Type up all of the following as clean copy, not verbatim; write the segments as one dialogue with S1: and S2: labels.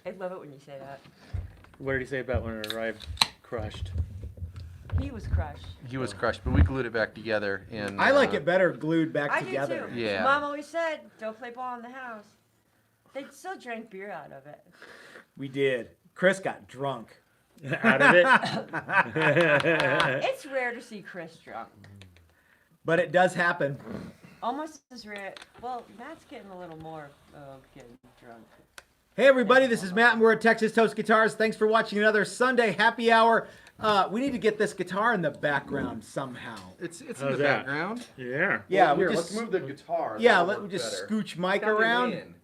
S1: I love it when you say that.
S2: What did he say about when it arrived crushed?
S1: He was crushed.
S3: He was crushed, but we glued it back together. And
S4: I like it better glued back
S1: I
S4: together.
S1: do too.
S3: Yeah.
S1: Mom always said, don't play ball in the house. They still drank beer out of it.
S4: We did. Chris got drunk.
S2: Out of it?
S1: It's rare to see Chris drunk.
S4: But it does happen.
S1: Almost as rare. Well, Matt's getting a little more of getting drunk.
S4: Hey everybody, this is Matt and we're at Texas Toast Guitars. Thanks for watching another Sunday happy hour. We need to get this guitar in the background somehow.
S3: It's in
S2: How's
S3: the
S2: that?
S3: background.
S2: Yeah.
S4: Yeah,
S3: Here,
S4: we
S3: let's
S4: just
S3: move the guitar.
S4: yeah,
S3: That'll
S4: let
S3: work
S4: me just
S3: better.
S4: scooch Mike
S3: Got me
S4: around.
S3: in.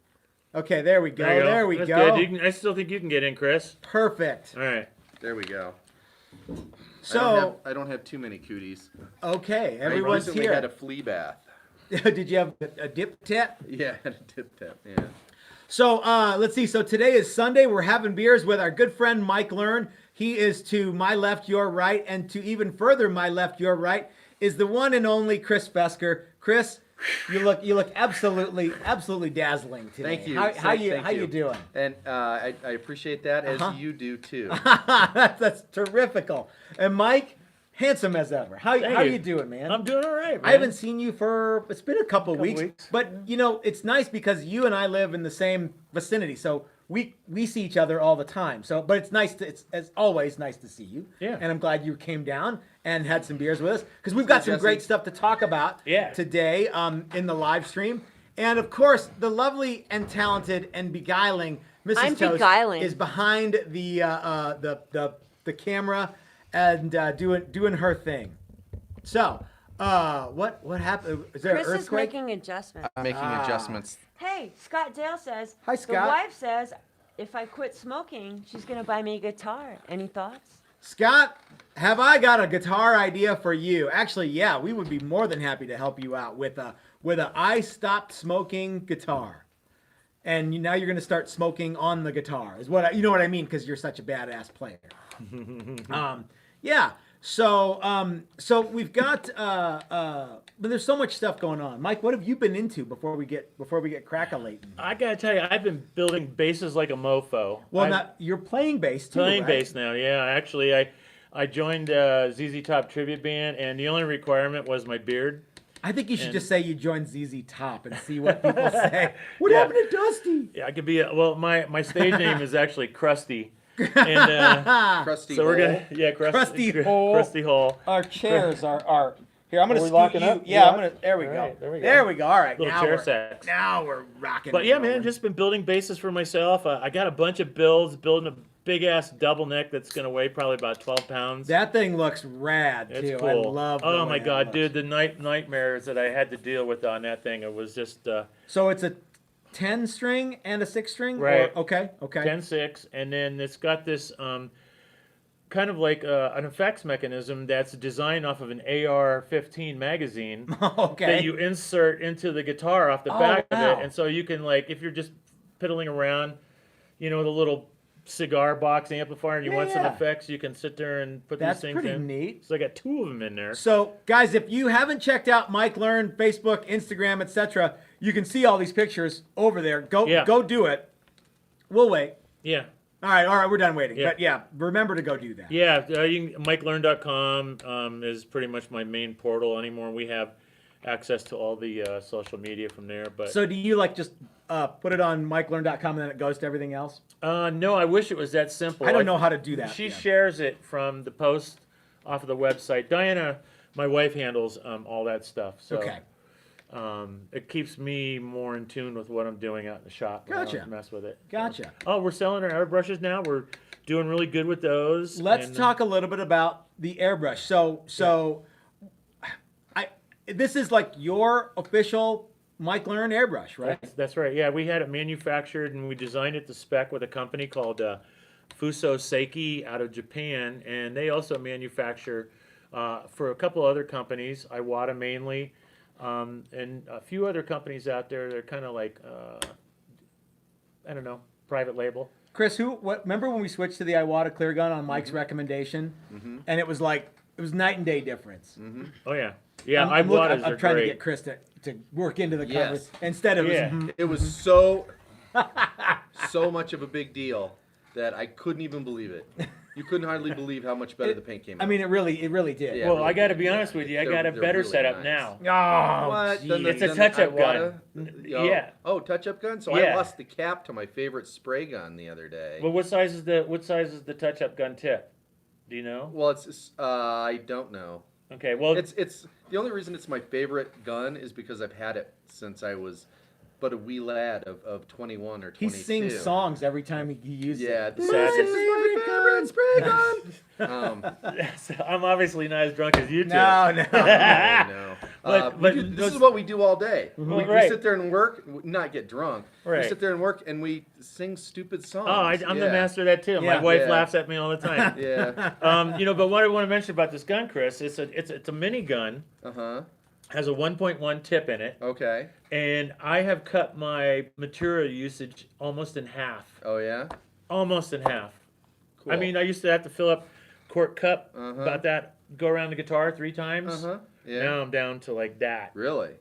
S4: Okay, there we go.
S2: you
S4: There we
S2: That's
S4: go.
S2: Good. I still think you can get in, Chris.
S4: Perfect.
S2: All right.
S3: There we go.
S4: So
S3: I don't have too many cooties.
S4: okay,
S3: I
S4: everyone's
S3: recently had a
S4: here.
S3: flea bath.
S4: Did you have a dip tap?
S3: Yeah, I had a dip tap. Yeah.
S4: So let's see. So today is Sunday. We're having beers with our good friend Mike Learn. He is to my left, your right, and to even further my left, your right is the one and only Chris Fesker. Chris, you look absolutely dazzling today.
S3: Thank you.
S4: How
S3: Thank
S4: you doing?
S3: And I appreciate that as you do too.
S4: That's terrifical. And Mike, handsome as ever. How
S2: you.
S4: you doing, man?
S2: I'm doing all right, man.
S4: I haven't seen you for it's been a couple weeks,
S2: weeks.
S4: but you know it's nice because you and I live in the same vicinity, so we see each other all the time. So, but it's nice to it's always nice to see you.
S2: Yeah.
S4: And I'm glad you came down and had some beers with us because we've got some
S3: Jesse.
S4: great stuff to talk about today in the live stream, and of course the lovely and talented and beguiling Mrs.
S1: I'm
S4: Toast
S1: beguiling.
S4: is behind the camera and doing her thing. So, what happened? Is there
S1: Chris
S4: an
S1: is
S4: earthquake?
S1: making adjustments.
S3: I'm making adjustments.
S1: Hey, Scott Dale says,
S4: Hi,
S1: the
S4: Scott.
S1: wife says, if I quit smoking, she's going to buy me a guitar. Any thoughts?
S4: Scott, have I got a guitar idea for you? Actually, yeah, we would be more than happy to help you out with a I stopped smoking guitar. And now you're going to start smoking on the guitar. Is what you know what I mean because you're such a badass player. Yeah. So we've got but there's so much stuff going on. Mike, what have you been into before we get crack-a-lating?
S2: I gotta tell you, I've been building bases like a mofo.
S4: Well, now you're playing bass too,
S2: Playing
S4: right?
S2: bass now, yeah. Actually, I joined ZZ Top tribute band, and the only requirement was my beard.
S4: I think you should just say you joined ZZ Top and see what people say. What happened to Dusty?
S2: Yeah, I could be. My stage name is actually Krusty. And
S3: Crusty
S2: so we're
S3: hole.
S2: gonna
S4: Krusty Hole.
S2: Krusty Hole.
S4: Our chairs are. Here, I'm gonna
S2: Are we
S4: scoot
S2: locking
S4: you.
S2: up?
S4: Yeah,
S2: Yeah.
S4: I'm gonna. There we go.
S2: Alright, there we go.
S4: There we go. All right,
S2: Little
S4: now
S2: chair
S4: we're
S2: sex.
S4: now we're rocking.
S2: But
S4: and
S2: yeah, man,
S4: rolling.
S2: just been building bases for myself. I got a bunch of builds, building a big ass double neck that's gonna weigh probably about 12 pounds.
S4: That thing looks rad
S2: It's
S4: too.
S2: cool.
S4: I love. the
S2: Oh
S4: way
S2: my
S4: that
S2: god,
S4: looks.
S2: dude, the nightmares that I had to deal with on that thing. It was just
S4: So it's a 10 string and a 6 string.
S2: Right.
S4: Or, okay.
S2: 10-6, and then it's got this kind of like an effects mechanism that's designed off of an AR-15 magazine
S4: Okay.
S2: that you insert into the guitar off the
S4: Oh,
S2: back of
S4: wow.
S2: it, and so you can, like, if you're just piddling around, you know, the little cigar box amplifier, and you want some
S4: Yeah.
S2: effects, you can sit there and put
S4: That's
S2: these things
S4: pretty
S2: in.
S4: neat.
S2: So I got 2 of them in there.
S4: So, guys, if you haven't checked out Mike Learn, Facebook, Instagram, etc., you can see all these pictures over there. Go do it. We'll wait.
S2: Yeah.
S4: All right, we're done waiting.
S2: Yeah.
S4: But yeah, remember to go do that.
S2: Yeah, MikeLearn.com is pretty much my main portal anymore. We have access to all the social media from there. But
S4: So do you like just put it on MikeLearn.com and then it goes to everything else?
S2: no, I wish it was that simple.
S4: I don't know how to do that.
S2: She
S4: yet.
S2: shares it from the post off of the website. Diana, my wife, handles all that stuff. So
S4: Okay.
S2: it keeps me more in tune with what I'm doing out in the shop. when I don't
S4: Gotcha.
S2: mess with it.
S4: Gotcha.
S2: Oh, we're selling our airbrushes now. We're doing really good with those.
S4: Let's
S2: and,
S4: talk a little bit about the airbrush. So this is like your official Mike Learn airbrush, right?
S2: That's right. Yeah, we had it manufactured and we designed it to spec with a company called Fuso Seiki out of Japan, and they also manufacture for a couple other companies, Iwata mainly, and a few other companies out there. They're kind of like I don't know, private label.
S4: Chris, remember when we switched to the Iwata clear gun on Mike's recommendation, and it was night and day difference.
S2: Oh yeah, yeah.
S4: I'm
S2: Iwatas are
S4: trying
S2: great.
S4: to get Chris to work into the
S3: Yes.
S4: conversation instead of
S2: Yeah.
S3: It was so so much of a big deal that I couldn't even believe it. You couldn't hardly believe how much better the paint came out.
S4: I mean, it really did.
S3: Yeah.
S2: Well,
S3: really
S2: I got to
S3: good,
S2: be
S3: yeah.
S2: honest with you. I
S3: They're-
S2: got a
S3: they're
S2: better
S3: really
S2: setup
S3: nice.
S2: now.
S4: Oh,
S3: What?
S4: geez.
S2: It's a
S3: then
S2: touch-up
S3: I gotta-
S2: Yeah.
S3: Oh, touch-up gun. So
S2: Yeah.
S3: I lost the cap to my favorite spray gun the other day.
S2: Well, what size is the touch-up gun tip? Do you know?
S3: Well, it's I don't know.
S2: Okay. Well,
S3: It's the only reason it's my favorite gun is because I've had it since I was but a wee lad of 21 or 22.
S4: He sings songs every time he uses
S3: Yeah,
S4: it.
S3: the
S2: sadness.
S3: This is my favorite spray gun.
S2: I'm obviously not as drunk as you two.
S4: No, no.
S3: No.
S2: But
S3: This
S2: those-
S3: is what we do all day. We
S2: Right.
S3: sit there and work, not get drunk.
S2: Right.
S3: We sit there and work, and we sing stupid songs.
S2: Oh, I'm the master of that too.
S4: Yeah.
S2: My wife
S3: Yeah.
S2: laughs at me all the time.
S3: Yeah.
S2: But what I want to mention about this gun, Chris, it's a mini gun.
S3: Uh-huh.
S2: Has a 1.1 tip in it,
S3: Okay.
S2: and I have cut my material usage almost in half.
S3: Oh, yeah?
S2: Almost in half.
S3: Cool.
S2: I mean, I used to have to fill up quart cup
S3: Uh-huh.
S2: about that, go around the guitar 3 times.
S3: Uh-huh. Yeah.
S2: Now I'm down to like that.
S3: Really?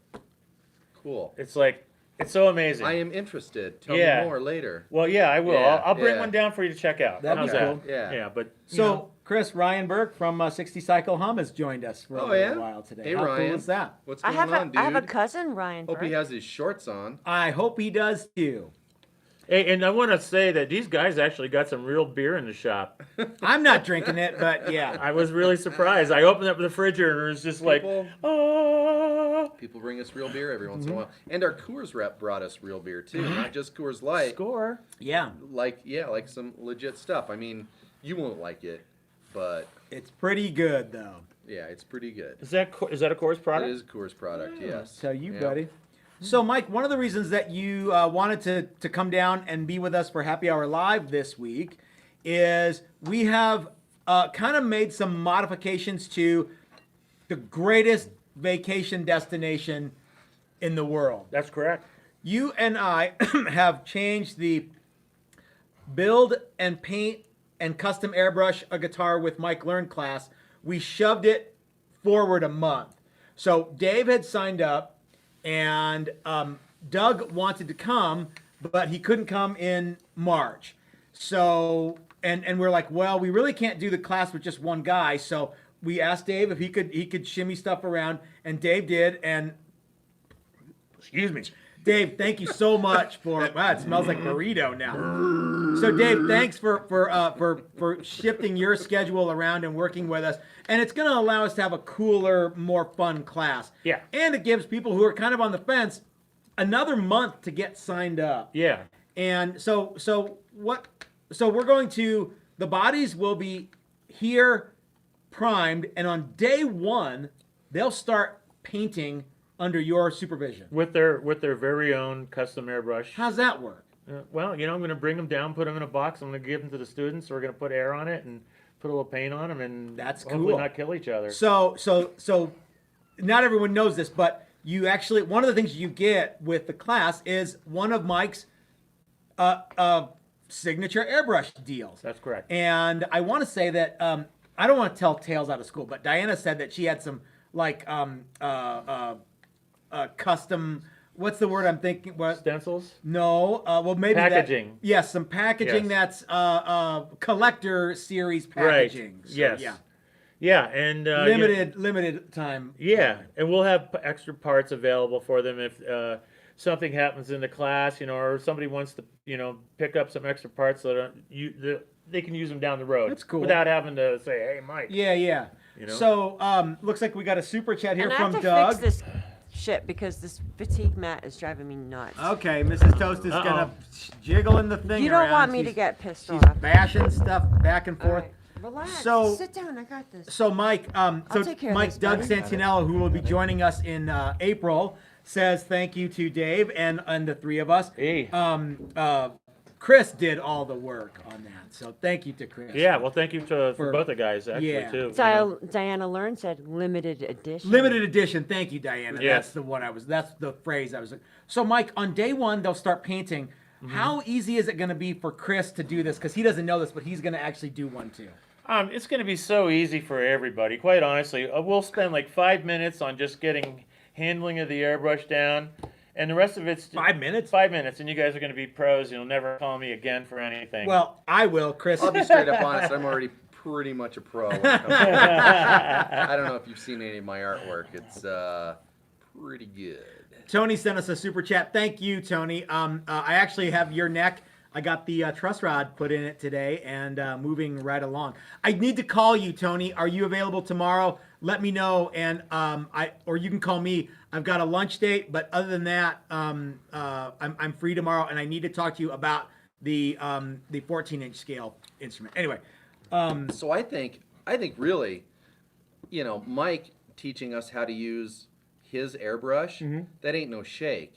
S3: Cool.
S2: It's like, it's so amazing.
S3: I am interested. Tell
S2: Yeah.
S3: me more later.
S2: Well, yeah, I will.
S3: Yeah,
S2: I'll bring
S3: yeah.
S2: one down for you to check out.
S4: That'd
S2: How's
S4: be
S2: that?
S4: cool.
S3: Yeah.
S2: Yeah, but you
S4: So,
S2: know,
S4: Chris, Ryan Burke from 60 Cycle Hum has joined us for
S3: Oh,
S4: a
S3: yeah?
S4: little while today.
S3: Hey,
S4: How
S3: Ryan.
S4: cool is that?
S3: What's
S1: I
S3: going
S1: have
S3: on, dude?
S1: I have a cousin, Ryan.
S3: Hope he
S1: Burke.
S3: has his shorts on.
S4: I hope he does too.
S2: hey, and I want to say that these guys actually got some real beer in the shop.
S4: I'm not drinking it, but yeah.
S2: I was really surprised. I opened up the refrigerator and it was just like,
S3: People-
S2: oh,
S3: People bring us real beer every once in a while. And our Coors rep brought us real beer, too. Not just Coors Light.
S2: score.
S4: Yeah.
S3: Like some legit stuff. I mean, you won't like it, but
S4: It's pretty good, though.
S3: yeah, it's pretty good.
S2: Is that a Coors
S3: It
S2: product?
S3: is a Coors product, yes.
S4: Tell you,
S3: Yeah.
S4: buddy. So, Mike, one of the reasons that you wanted to come down and be with us for Happy Hour Live this week is we have kind of made some modifications to the greatest vacation destination in the world.
S2: That's correct.
S4: You and I have changed the build and paint and custom airbrush a guitar with Mike Learn class. We shoved it forward a month. So Dave had signed up, and Doug wanted to come, but he couldn't come in March. So and we're like, well, we really can't do the class with just one guy. So we asked Dave if he could shimmy stuff around, and Dave did. And excuse me, Dave, thank you so much for. Wow, it smells like burrito now. So Dave, thanks for shifting your schedule around and working with us. And it's going to allow us to have a cooler, more fun class.
S2: Yeah.
S4: And it gives people who are kind of on the fence another month to get signed up.
S2: Yeah.
S4: And so we're going to, the bodies will be here primed, and on day one they'll start painting under your supervision.
S2: With their very own custom airbrush.
S4: How's that work?
S2: Well, I'm going to bring them down, put them in a box. I'm going to give them to the students. We're going to put air on it and put a little paint on them, and
S4: That's
S2: hopefully
S4: cool.
S2: not kill each other.
S4: So not everyone knows this, but you actually, one of the things you get with the class is one of Mike's signature airbrush deals.
S2: That's correct.
S4: And I want to say that I don't want to tell tales out of school, but Diana said that she had some like custom. What's the word I'm thinking? What?
S2: Stencils?
S4: No. Well, maybe
S2: Packaging.
S4: Yes, some packaging
S2: Yes.
S4: that's collector series
S2: Right.
S4: packaging. So,
S2: Yes.
S4: Yeah.
S2: Yeah, and
S4: Limited time.
S2: Yeah, and we'll have extra parts available for them if something happens in the class, or somebody wants to, pick up some extra parts so that they can use them down the road.
S4: That's cool.
S2: Without having to say, "Hey, Mike."
S4: Yeah, yeah. So looks like we got a super chat here
S1: And I
S4: from
S1: have to
S4: Doug.
S1: fix this shit because this fatigue mat is driving me nuts.
S4: Okay, Mrs. Toast is gonna jiggle in the thing.
S1: You don't
S4: around.
S1: want me to
S4: She's-
S1: get pissed
S4: She's
S1: off.
S4: bashing stuff back and
S1: All
S4: forth.
S1: right, relax.
S4: So-
S1: Sit down. I got this.
S4: So Mike,
S1: take care of
S4: Mike
S1: this,
S4: Doug
S1: buddy.
S4: Santinello, who will be joining us in April, says thank you to Dave and the three of us.
S2: Hey.
S4: Chris did all the work on that, so thank you to Chris.
S2: Yeah, well, thank you for
S4: For-
S2: both the guys actually
S4: yeah.
S2: too.
S1: Diana Learn said limited edition.
S4: Limited edition. Thank you, Diana.
S2: Yes.
S4: That's the one that's the phrase I was. So, Mike, on day one, they'll start painting.
S2: Mm-hmm.
S4: How easy is it going to be for Chris to do this? Because he doesn't know this, but he's going to actually do one too.
S2: It's going to be so easy for everybody. Quite honestly, we'll spend like 5 minutes on just getting handling of the airbrush down, And the rest of it's
S4: 5 minutes?
S2: 5 minutes, and you guys are going to be pros. You'll never call me again for anything.
S4: Well, I will, Chris.
S3: I'll be straight up honest. I'm already pretty much a pro. When it comes to I don't know if you've seen any of my artwork. It's pretty good.
S4: Tony sent us a super chat. Thank you, Tony. I actually have your neck. I got the truss rod put in it today and moving right along. I need to call you, Tony. Are you available tomorrow? Let me know, and or you can call me. I've got a lunch date, but other than that, I'm free tomorrow, and I need to talk to you about the 14-inch scale instrument. Anyway,
S3: So I think really, Mike teaching us how to use his airbrush, that ain't no shake.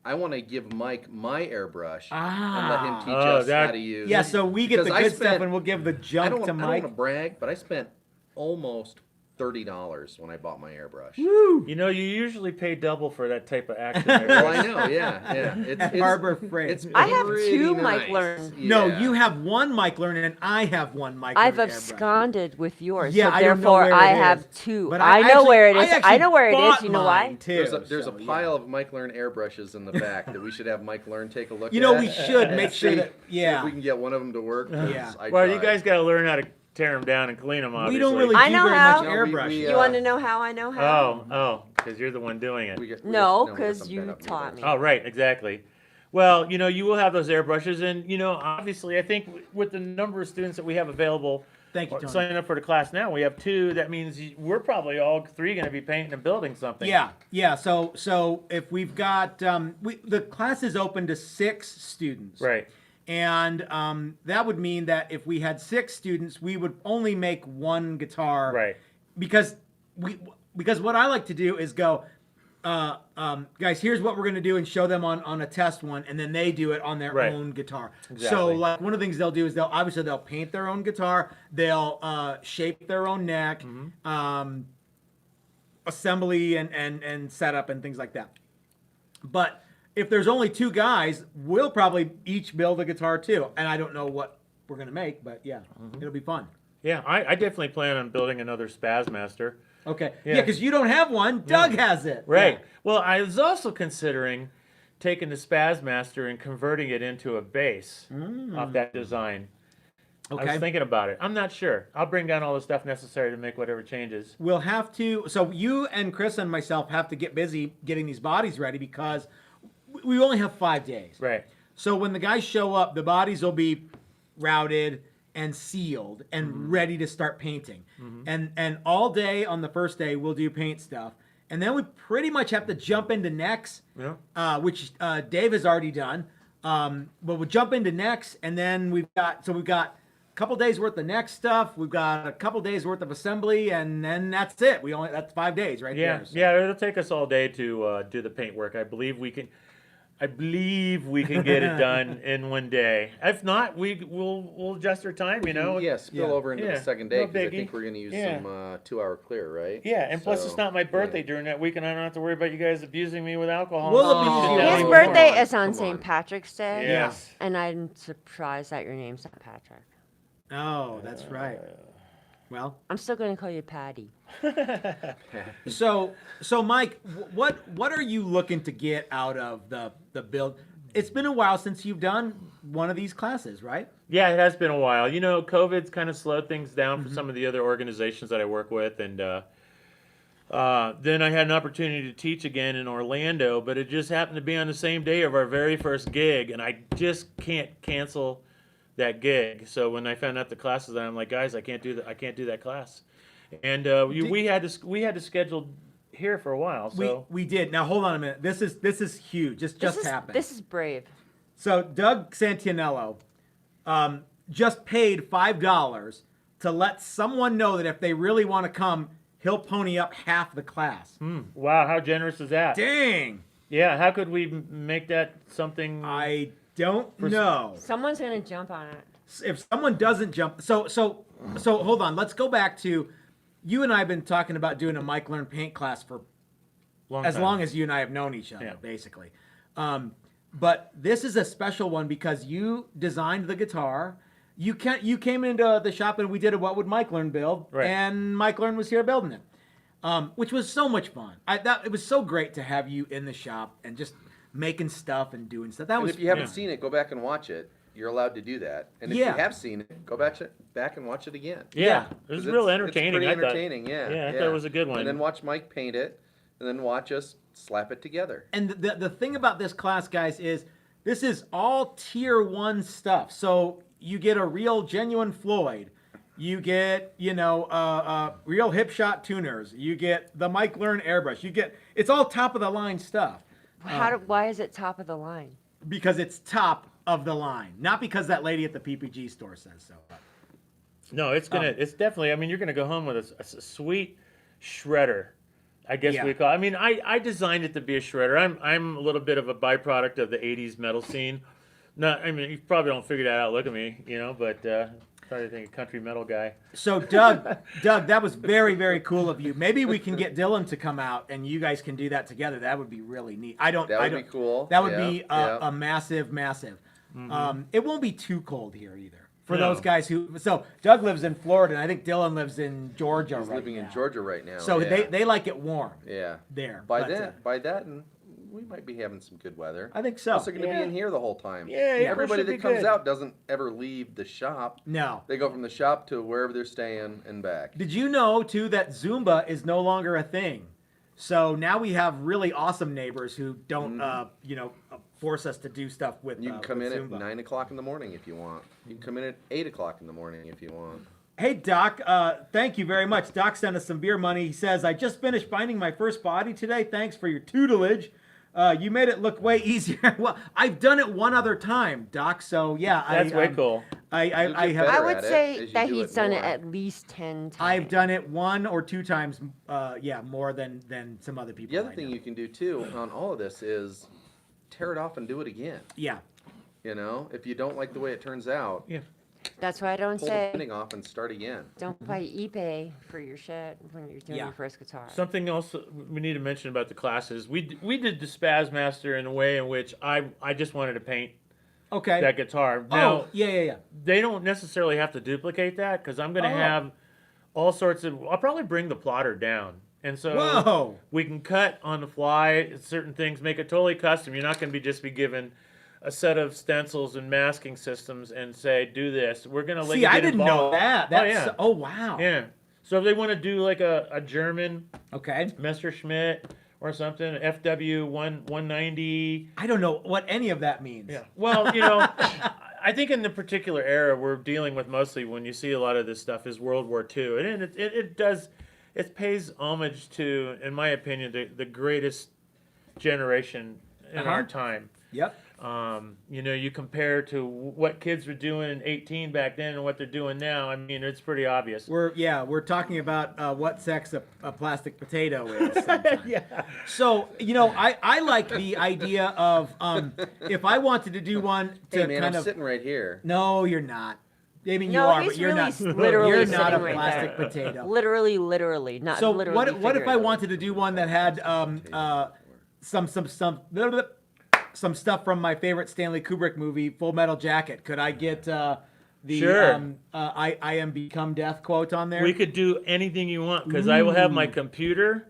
S3: I want to give Mike my airbrush and let him teach us how to use.
S4: Yeah, so we get the
S3: Because I
S4: good
S3: spent-
S4: stuff, and we'll give the
S3: I
S4: junk
S3: don't
S4: to
S3: want
S4: Mike.
S3: to brag, but I spent almost $30 when I bought my airbrush.
S4: Woo!
S2: you usually pay double for that type of action.
S3: Well, I know, yeah. It's
S4: Harbor Freight.
S3: It's
S1: I have
S3: pretty
S1: two
S3: nice.
S1: Mike Learn.
S4: No,
S3: Yeah.
S4: you have one Mike Learn, and I have one Mike
S1: I've
S4: Learn airbrush.
S1: absconded with yours,
S4: Yeah,
S1: so
S4: I don't know
S1: therefore
S4: where
S1: I
S4: it
S1: have
S4: is.
S1: two.
S4: But
S1: I know
S4: actually-
S1: where it is.
S4: actually
S1: I know where it
S4: bought
S1: is. You know
S4: mine,
S1: why?
S4: Too,
S3: There's a
S4: so, yeah.
S3: pile of Mike Learn airbrushes in the back that we should have Mike Learn take a look
S4: You
S3: at.
S4: know, we should make sure
S3: See-
S4: that.
S3: see
S4: Yeah.
S3: if we can get one of them to work. 'cause
S4: Yeah.
S3: I
S2: Well, you
S3: tried.
S2: guys got to learn how to tear them down and clean them. Obviously.
S4: We don't really
S1: I
S4: do
S1: know
S4: very
S1: how.
S4: much
S3: No, we-
S4: airbrush.
S3: we,
S1: You want to know how I know how?
S2: Oh, because you're the one doing it.
S3: We get- we
S1: No,
S3: get- we get
S1: 'cause
S3: some
S1: you
S3: set up
S1: taught
S3: here.
S1: me.
S2: Oh, right, exactly. Well, you will have those airbrushes, and obviously, I think with the number of students that we have available,
S4: Thank you, Tony.
S2: signing up for the class now, we have 2. That means we're probably all 3 going to be painting and building something.
S4: Yeah. So if we've got the class is open to 6 students,
S2: Right.
S4: And that would mean that if we had 6 students, we would only make 1 guitar,
S2: Right.
S4: Because what I like to do is go, guys, here's what we're gonna do, and show them on a test one, and then they do it on their
S2: Right.
S4: own guitar. So
S2: Exactly.
S4: like one of the things they'll do is they'll paint their own guitar, they'll shape their own neck, assembly and setup and things like that. But if there's only 2 guys, we'll probably each build a guitar too. And I don't know what we're gonna make, but yeah, it'll be fun.
S2: Yeah, I definitely plan on building another Spazmaster.
S4: Okay.
S2: Yeah.
S4: Yeah, because you don't have one. Doug has it.
S2: Right.
S4: Yeah.
S2: Well, I was also considering taking the Spazmaster and converting it into a bass off that design. I
S4: Okay.
S2: was thinking about it. I'm not sure. I'll bring down all the stuff necessary to make whatever changes.
S4: We'll have to. So you and Chris and myself have to get busy getting these bodies ready because we only have 5 days.
S2: Right.
S4: So when the guys show up, the bodies will be routed and sealed and ready to start painting. And all day on the first day we'll do paint stuff. And then we pretty much have to jump into necks,
S2: Yeah.
S4: which Dave has already done. But we'll jump into necks, and then we've got a couple days worth of neck stuff. We've got a couple days worth of assembly, and then that's it. That's 5 days right
S2: Yeah.
S4: there. So.
S2: Yeah. It'll take us all day to do the paint work. I believe we can get it done in 1 day. If not, we'll adjust our time.
S3: Yeah, spill
S4: Yeah.
S3: over into
S2: Yeah,
S3: the second day
S2: no
S3: because I
S2: biggie.
S3: think we're going to use
S2: Yeah.
S3: some 2-hour clear, right?
S2: Yeah, and plus
S3: So,
S2: it's not my birthday
S3: yeah.
S2: during that week, and I don't have to worry about you guys abusing me with alcohol.
S4: We'll
S2: and
S4: abuse
S2: shit
S4: you.
S2: down
S1: His
S2: the
S3: Come
S1: birthday
S3: on,
S1: is on
S3: come
S1: St.
S3: on.
S1: Patrick's Day.
S2: Yes.
S1: And I'm surprised that your name's not Patrick.
S4: Oh, that's right. Well,
S1: I'm still going to call you Patty.
S4: so Mike, what are you looking to get out of the build? It's been a while since you've done one of these classes, right?
S2: Yeah, it has been a while. COVID's kind of slowed things down for some of the other organizations that I work with, and then I had an opportunity to teach again in Orlando, but it just happened to be on the same day of our very first gig, and I just can't cancel that gig. So when I found out the classes, I'm like, guys, I can't do that class, and we had to schedule here for a while. So
S4: We did. Now hold on a minute. This is huge. This just happened.
S1: This is brave.
S4: So Doug Santinello just paid $5 to let someone know that if they really want to come, he'll pony up half the class.
S2: wow, how generous is that?
S4: Dang!
S2: Yeah, how could we make that something?
S4: I don't know.
S1: Someone's going to jump on it.
S4: If someone doesn't jump, so hold on. Let's go back to you and I have been talking about doing a Mike Learn paint class for as long as you and I have known each other,
S2: Yeah.
S4: basically. But this is a special one because you designed the guitar. You came into the shop and we did a What Would Mike Learn build,
S2: Right.
S4: and Mike Learn was here building it, which was so much fun. It was so great to have you in the shop and just making stuff and doing stuff. That
S3: And
S4: was
S3: if you haven't seen it, go back and watch it. You're allowed to do that. And if
S4: Yeah.
S3: you have seen it, go back and watch it again.
S2: Yeah, it was
S3: 'Cause
S2: real
S3: it's
S2: entertaining.
S3: pretty
S2: I thought.
S3: entertaining, yeah.
S2: Yeah, I thought it was a good one.
S3: And then watch Mike paint it, and then watch us slap it together.
S4: And the thing about this class, guys, is this is all tier 1 stuff. So you get a real genuine Floyd. You get, real Hipshot tuners. You get the Mike Learn airbrush. It's all top of the line stuff.
S1: Why is it top of the line?
S4: Because it's top of the line, not because that lady at the PPG store says so.
S2: No, it's definitely. I mean, you're gonna go home with a sweet shredder. I guess
S4: Yeah.
S2: we call. I mean, I designed it to be a shredder. I'm a little bit of a byproduct of the '80s metal scene. I mean, you probably don't figure that out. Look at me, but probably think a country metal guy.
S4: So Doug, that was very, very cool of you. Maybe we can get Dylan to come out and you guys can do that together. That would be really neat.
S3: That would be cool.
S4: That would
S3: Yeah,
S4: be
S3: yeah.
S4: a massive, massive. It won't be too cold here either. For
S2: No.
S4: those guys so Doug lives in Florida and I think Dylan lives in Georgia
S3: He's
S4: right
S3: living in
S4: now.
S3: Georgia right now.
S4: So
S3: yeah.
S4: they like it warm
S3: Yeah.
S4: there.
S3: By
S4: but,
S3: then, we might be having some good weather.
S4: I think so.
S3: Also going to
S2: Yeah.
S3: be in here the whole time.
S2: Yeah,
S3: Everybody
S2: should be
S3: that comes
S2: good.
S3: out doesn't ever leave the shop.
S4: No.
S3: They go from the shop to wherever they're staying and back.
S4: Did you know too that Zumba is no longer a thing? So now we have really awesome neighbors who don't, force us to do stuff with.
S3: You can come
S4: with
S3: in at
S4: Zumba.
S3: 9 o'clock in the morning if you want. You can come in at 8 o'clock in the morning if you want.
S4: Hey, Doc, thank you very much. Doc sent us some beer money. He says, I just finished binding my first body today. Thanks for your tutelage. You made it look way easier. Well, I've done it one other time, Doc, so yeah.
S2: That's way cool.
S4: I
S3: get
S4: have.
S3: better
S1: I
S3: at
S1: would
S3: it
S1: say
S3: as you
S1: that
S3: do
S1: he's
S3: it
S1: done it
S3: more.
S1: at least 10 times.
S4: I've done it 1 or 2 times, more than some other people.
S3: The other
S4: I
S3: thing
S4: know.
S3: you can do too on all of this is tear it off and do it again.
S4: Yeah.
S3: If you don't like the way it turns out,
S2: Yeah.
S1: That's why I don't
S3: pull the
S1: say
S3: fitting off and start again.
S1: don't buy eBay for your shit when you're doing
S4: Yeah.
S1: your first guitar.
S2: Something else we need to mention about the classes. We did the Spaz Master in a way in which I just wanted to paint
S4: Okay.
S2: that guitar. Now,
S4: yeah.
S2: they don't necessarily have to duplicate that because I'm going to
S4: Oh.
S2: have all sorts of. I'll probably bring the plotter down, and so
S4: Whoa.
S2: we can cut on the fly certain things, make it totally custom. You're not going to be given a set of stencils and masking systems and say do this. We're going to let
S4: See,
S2: you
S4: I
S2: get
S4: didn't know
S2: involved.
S4: that.
S2: Oh
S4: That's,
S2: yeah,
S4: oh wow.
S2: yeah. So if they want to do like a German
S4: Okay.
S2: Messerschmitt or something, FW 190.
S4: I don't know what any of that means.
S2: Yeah. Well, I think in the particular era we're dealing with mostly when you see a lot of this stuff is World War II, and it pays homage to, in my opinion, the greatest generation in our time.
S4: Yep.
S2: You compare to what kids were doing in 18 back then and what they're doing now. I mean, it's pretty obvious.
S4: We're talking about what sex a plastic potato is. sometimes.
S2: Yeah.
S4: So I like the idea of if I wanted to do one to
S3: Hey man,
S4: kind
S3: I'm
S4: of
S3: sitting right here.
S4: no, you're not. I mean, you
S1: No,
S4: are,
S1: he's
S4: but you're
S1: really
S4: not.
S1: literally
S4: You're
S1: sitting
S4: not a
S1: right
S4: plastic
S1: there.
S4: potato.
S1: Literally, not
S4: So
S1: literally.
S4: what if I
S3: figure it out.
S4: wanted to do one that had some stuff from my favorite Stanley Kubrick movie, Full Metal Jacket? Could I get the
S2: Sure.
S4: I am become death quote on there?
S2: We could do anything you want because I will have my computer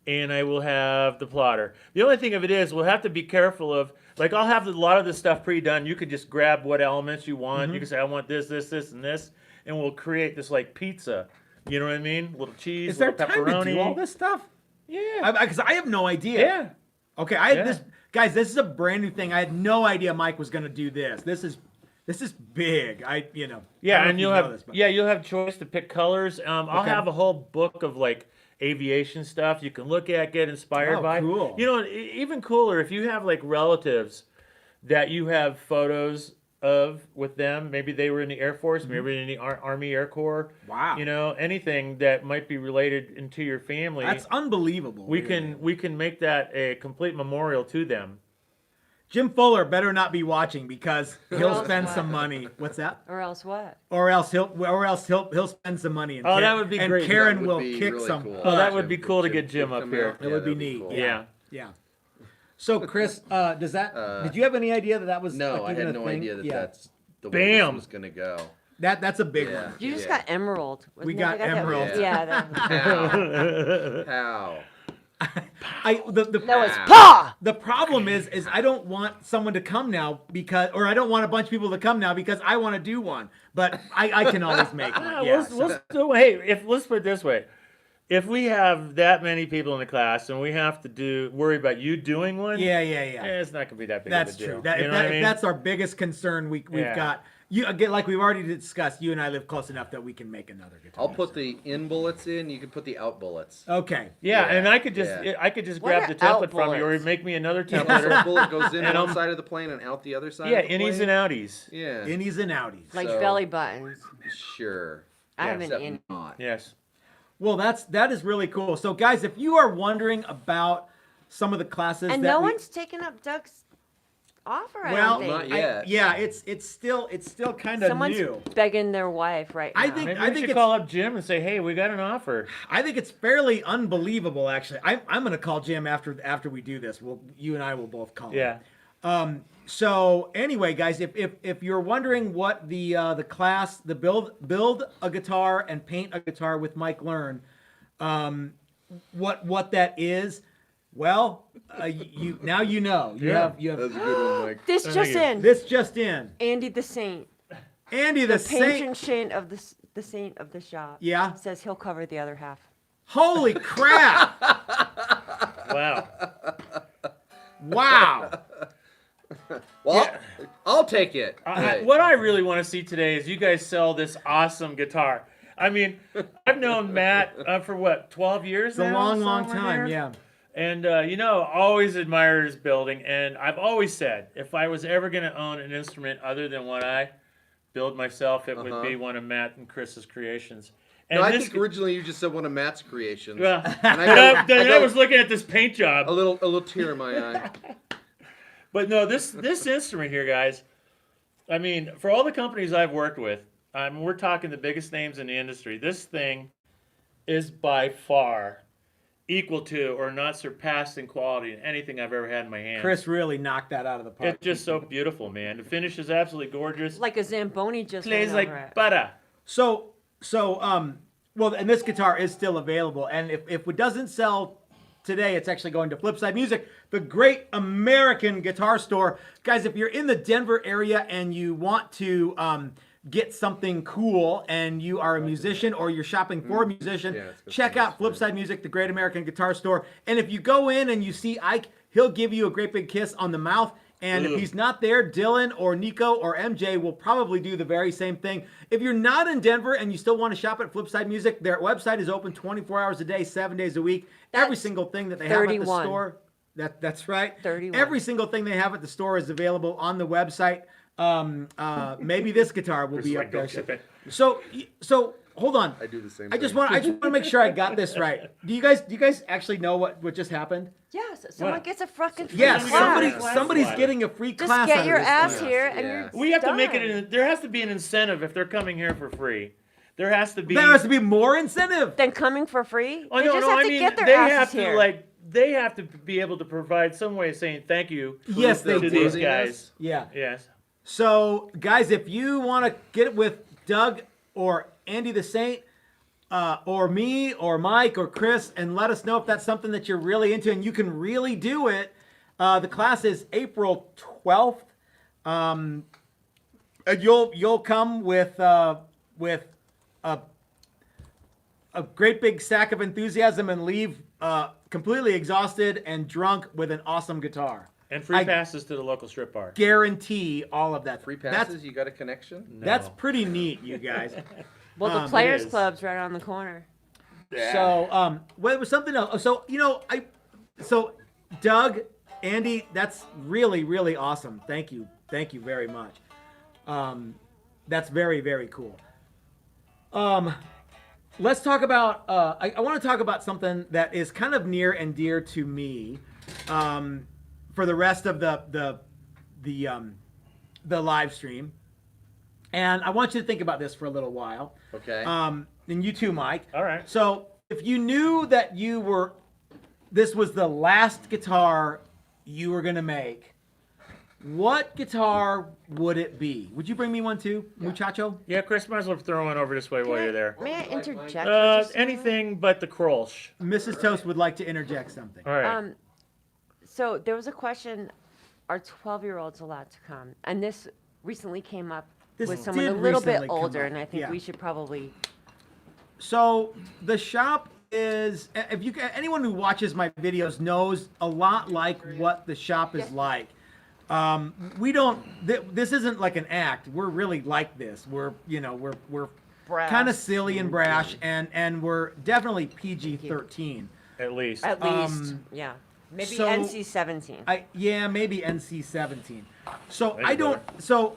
S2: and I will have the plotter. The only thing of it is we'll have to be careful of, like, I'll have a lot of this stuff pre-done. You could just grab what elements you want. You can say, I want this, this, this, and this, and we'll create this like pizza. You know what I mean? Little cheese,
S4: Is there
S2: little
S4: time
S2: pepperoni.
S4: to do all this stuff?
S2: Yeah.
S4: Because I have no idea.
S2: Yeah.
S4: Okay, I had
S2: Yeah.
S4: this, guys. This is a brand new thing. I had no idea Mike was going to do this. This is big. I don't
S2: Yeah,
S4: know
S2: and
S4: if
S2: you'll
S4: you
S2: have
S4: know this, but-
S2: you'll have choice to pick colors. I'll
S4: Okay.
S2: have a whole book of like aviation stuff you can look at, get inspired
S4: Oh,
S2: by.
S4: cool.
S2: Even cooler if you have like relatives that you have photos of with them. Maybe they were in the Air Force, maybe in the Army Air Corps.
S4: Wow.
S2: Anything that might be related into your family.
S4: That's unbelievable.
S2: we
S4: really.
S2: can make that a complete memorial to them.
S4: Jim Fuller better not be watching because he'll
S1: else
S4: spend
S1: what?
S4: some money. What's that?
S1: Or else what?
S4: Or else he'll spend some money. And
S2: Oh, that would be
S4: and
S2: great.
S4: Karen
S3: That would
S4: will
S3: be
S4: kick
S3: really
S4: some.
S3: cool.
S2: Oh, that
S4: butt.
S2: would be cool to get Jim up
S3: come
S2: here.
S3: out.
S4: It would be
S3: that'd
S4: neat.
S3: cool.
S2: Yeah.
S4: Yeah. So Chris, does that? did you have any idea that was?
S3: No,
S4: like,
S3: I
S4: even
S3: had
S4: a
S3: no
S4: thing?
S3: idea that
S4: Yeah.
S3: that's the way
S2: Bam.
S3: this was gonna go.
S4: That's a big
S3: Yeah.
S4: one.
S1: You just
S3: Yeah.
S1: got emerald.
S4: We
S1: Wasn't
S4: got
S1: that-
S4: emerald.
S1: Yeah. that-
S3: How?
S1: No, it's pa!
S4: The problem is I don't want someone to come now or I don't want a bunch of people to come now because I want to do one. But I can always make one. Yeah,
S2: Let's put it this way. If we have that many people in the class and we have to worry about you doing one,
S4: yeah.
S2: it's not gonna be that big
S4: That's
S2: of a deal.
S4: true. If that's our biggest concern, we've got. You again, like we've already discussed. You and I live close enough that we can make another guitar.
S3: I'll put the in bullets in. You can put the out bullets.
S4: Okay.
S2: Yeah,
S3: Yeah,
S2: and I could just
S1: What
S2: grab
S1: are
S2: the template
S1: out
S2: from you, or
S1: bullets?
S2: make me another
S3: So
S2: template.
S3: a bullet goes in
S2: And
S3: one
S2: I'm-
S3: side of the plane and out the other side.
S2: Yeah,
S3: of the
S2: innies
S3: plane.
S2: and outies.
S3: Yeah.
S4: Innies and outies.
S1: Like
S3: So-
S1: belly buttons.
S3: Sure.
S1: I have an
S3: Except
S1: in.
S3: not.
S2: Yes.
S4: Well, that is really cool. So, guys, if you are wondering about some of the classes,
S1: And
S4: that
S1: no
S4: we-
S1: one's taken up Doug's offer, I
S4: well,
S1: don't think.
S3: not yet.
S4: yeah, it's still kind of
S1: Someone's
S4: new.
S1: begging their wife right now.
S4: I think-
S2: Maybe we should
S4: it's-
S2: call up Jim and say, hey, we got an offer.
S4: I think it's fairly unbelievable, actually. I'm going to call Jim after we do this. You and I will both call him.
S2: Yeah.
S4: So anyway, guys, if you're wondering what the class, the build a guitar and paint a guitar with Mike Learn, what that is, well, you know. You
S2: Yeah.
S4: have
S3: That's a good one, Mike.
S1: This
S2: Thank
S1: just
S2: you.
S1: in.
S4: this just in.
S1: Andy the Saint.
S4: Andy the
S1: Patron
S4: Saint.
S1: saint of the saint of the shop.
S4: Yeah.
S1: Says he'll cover the other half.
S4: Holy crap!
S2: Wow.
S4: Wow.
S3: Well, I'll take it.
S2: What I really want to see today is you guys sell this awesome guitar. I mean, I've known Matt for what, 12 years
S4: It's a
S2: now?
S4: long
S2: somewhere
S4: time.
S2: there?
S4: Yeah.
S2: And, always admire his building. And I've always said, if I was ever going to own an instrument other than what I build myself, it would be one of Matt and Chris's creations. And
S3: No, I
S2: this,
S3: think originally you just said one of Matt's creations.
S2: well,
S3: And
S2: then I
S3: got
S2: was looking at this paint job.
S3: a little tear in my eye.
S2: But no, this instrument here, guys, I mean, for all the companies I've worked with, we're talking the biggest names in the industry. This thing is by far equal to or not surpassed in quality in anything I've ever had in my hands.
S4: Chris really knocked that out of the park.
S2: It's just so beautiful, man. The finish is absolutely gorgeous.
S1: Like a Zamboni just
S2: Plays
S1: went over
S2: like
S1: it.
S2: butter.
S4: So, well, and this guitar is still available. And if it doesn't sell today, it's actually going to Flipside Music, the great American guitar store. Guys, if you're in the Denver area and you want to get something cool and you are a musician or you're shopping for a musician, check out Flipside Music, the great American guitar store. And if you go in and you see Ike, he'll give you a great big kiss on the mouth. And if he's not there, Dylan or Nico or MJ will probably do the very same thing. If you're not in Denver and you still want to shop at Flipside Music, their website is open 24 hours a day, 7 days a week. Every
S1: That's
S4: single thing that they have at the
S1: 31.
S4: store. That's right.
S1: 31.
S4: Every single thing they have at the store is available on the website. Maybe this guitar will be up there. So hold on.
S3: I do the same
S4: I just
S3: thing.
S4: want to make sure I got this right. Do you guys actually know what just happened?
S1: Yes, someone
S2: What?
S1: gets a fucking free
S4: Yeah,
S1: class.
S4: somebody's getting a free
S1: Just
S4: class.
S1: get
S4: out of
S1: your
S4: this
S1: ass
S4: thing.
S1: here and
S3: Yeah.
S1: you're
S2: We have to make
S1: done.
S2: it. There has to be an incentive if they're coming here for free. There has to be.
S4: There has to be more incentive.
S1: Then coming for free?
S2: Oh,
S1: They
S2: no,
S1: just
S2: no,
S1: have
S2: I
S1: to
S2: mean,
S1: get their
S2: they
S1: asses
S2: have to
S1: here.
S2: they have to be able to provide some way of saying thank you
S4: Yes, they
S2: to
S4: do.
S2: these
S3: Worthiness?
S2: guys.
S4: Yeah.
S2: Yes.
S4: So, guys, if you want to get with Doug or Andy the Saint, or me or Mike or Chris, and let us know if that's something that you're really into and you can really do it. The class is April 12th. And you'll come with a great big sack of enthusiasm and leave completely exhausted and drunk with an awesome guitar.
S2: And free
S4: I-
S2: passes to the local strip bar.
S4: Guarantee all of that.
S3: Free
S4: That's-
S3: passes? You got a connection?
S4: That's
S2: No.
S4: pretty neat, you guys.
S1: Well,
S4: it
S1: the Players
S2: is.
S1: Club's right on the corner.
S4: So, well, it was something else. So, so Doug, Andy, that's really, really awesome. Thank you very much. That's very, very cool. Let's talk about. I want to talk about something that is kind of near and dear to me. For the rest of the live stream, and I want you to think about this for a little while.
S3: Okay.
S4: And you too, Mike.
S2: All right.
S4: So if you knew that this was the last guitar you were gonna make, what guitar would it be? Would you bring me one too, muchacho?
S2: Yeah, Chris, might as well throw one over this way while you're there.
S1: May I interject? for just a moment?
S2: Anything but the Krolsch.
S4: Mrs. Toast would like to interject something.
S2: All right.
S1: So there was a question: are 12-year-olds allowed to come? And this recently came up
S4: This
S1: with someone a
S4: did
S1: little
S4: recently
S1: bit
S4: come
S1: older,
S4: up,
S1: and I think
S4: yeah.
S1: we should probably.
S4: So the shop is, if you anyone who watches my videos knows a lot like what the shop is like. We don't. This isn't like an act. We're really like this. We're we're
S1: Brash.
S4: kind of silly and brash, and we're definitely PG-13.
S2: At least.
S1: At least, yeah. Maybe
S4: so
S1: NC-17.
S4: Maybe NC-17. So
S2: Maybe
S4: I don't. So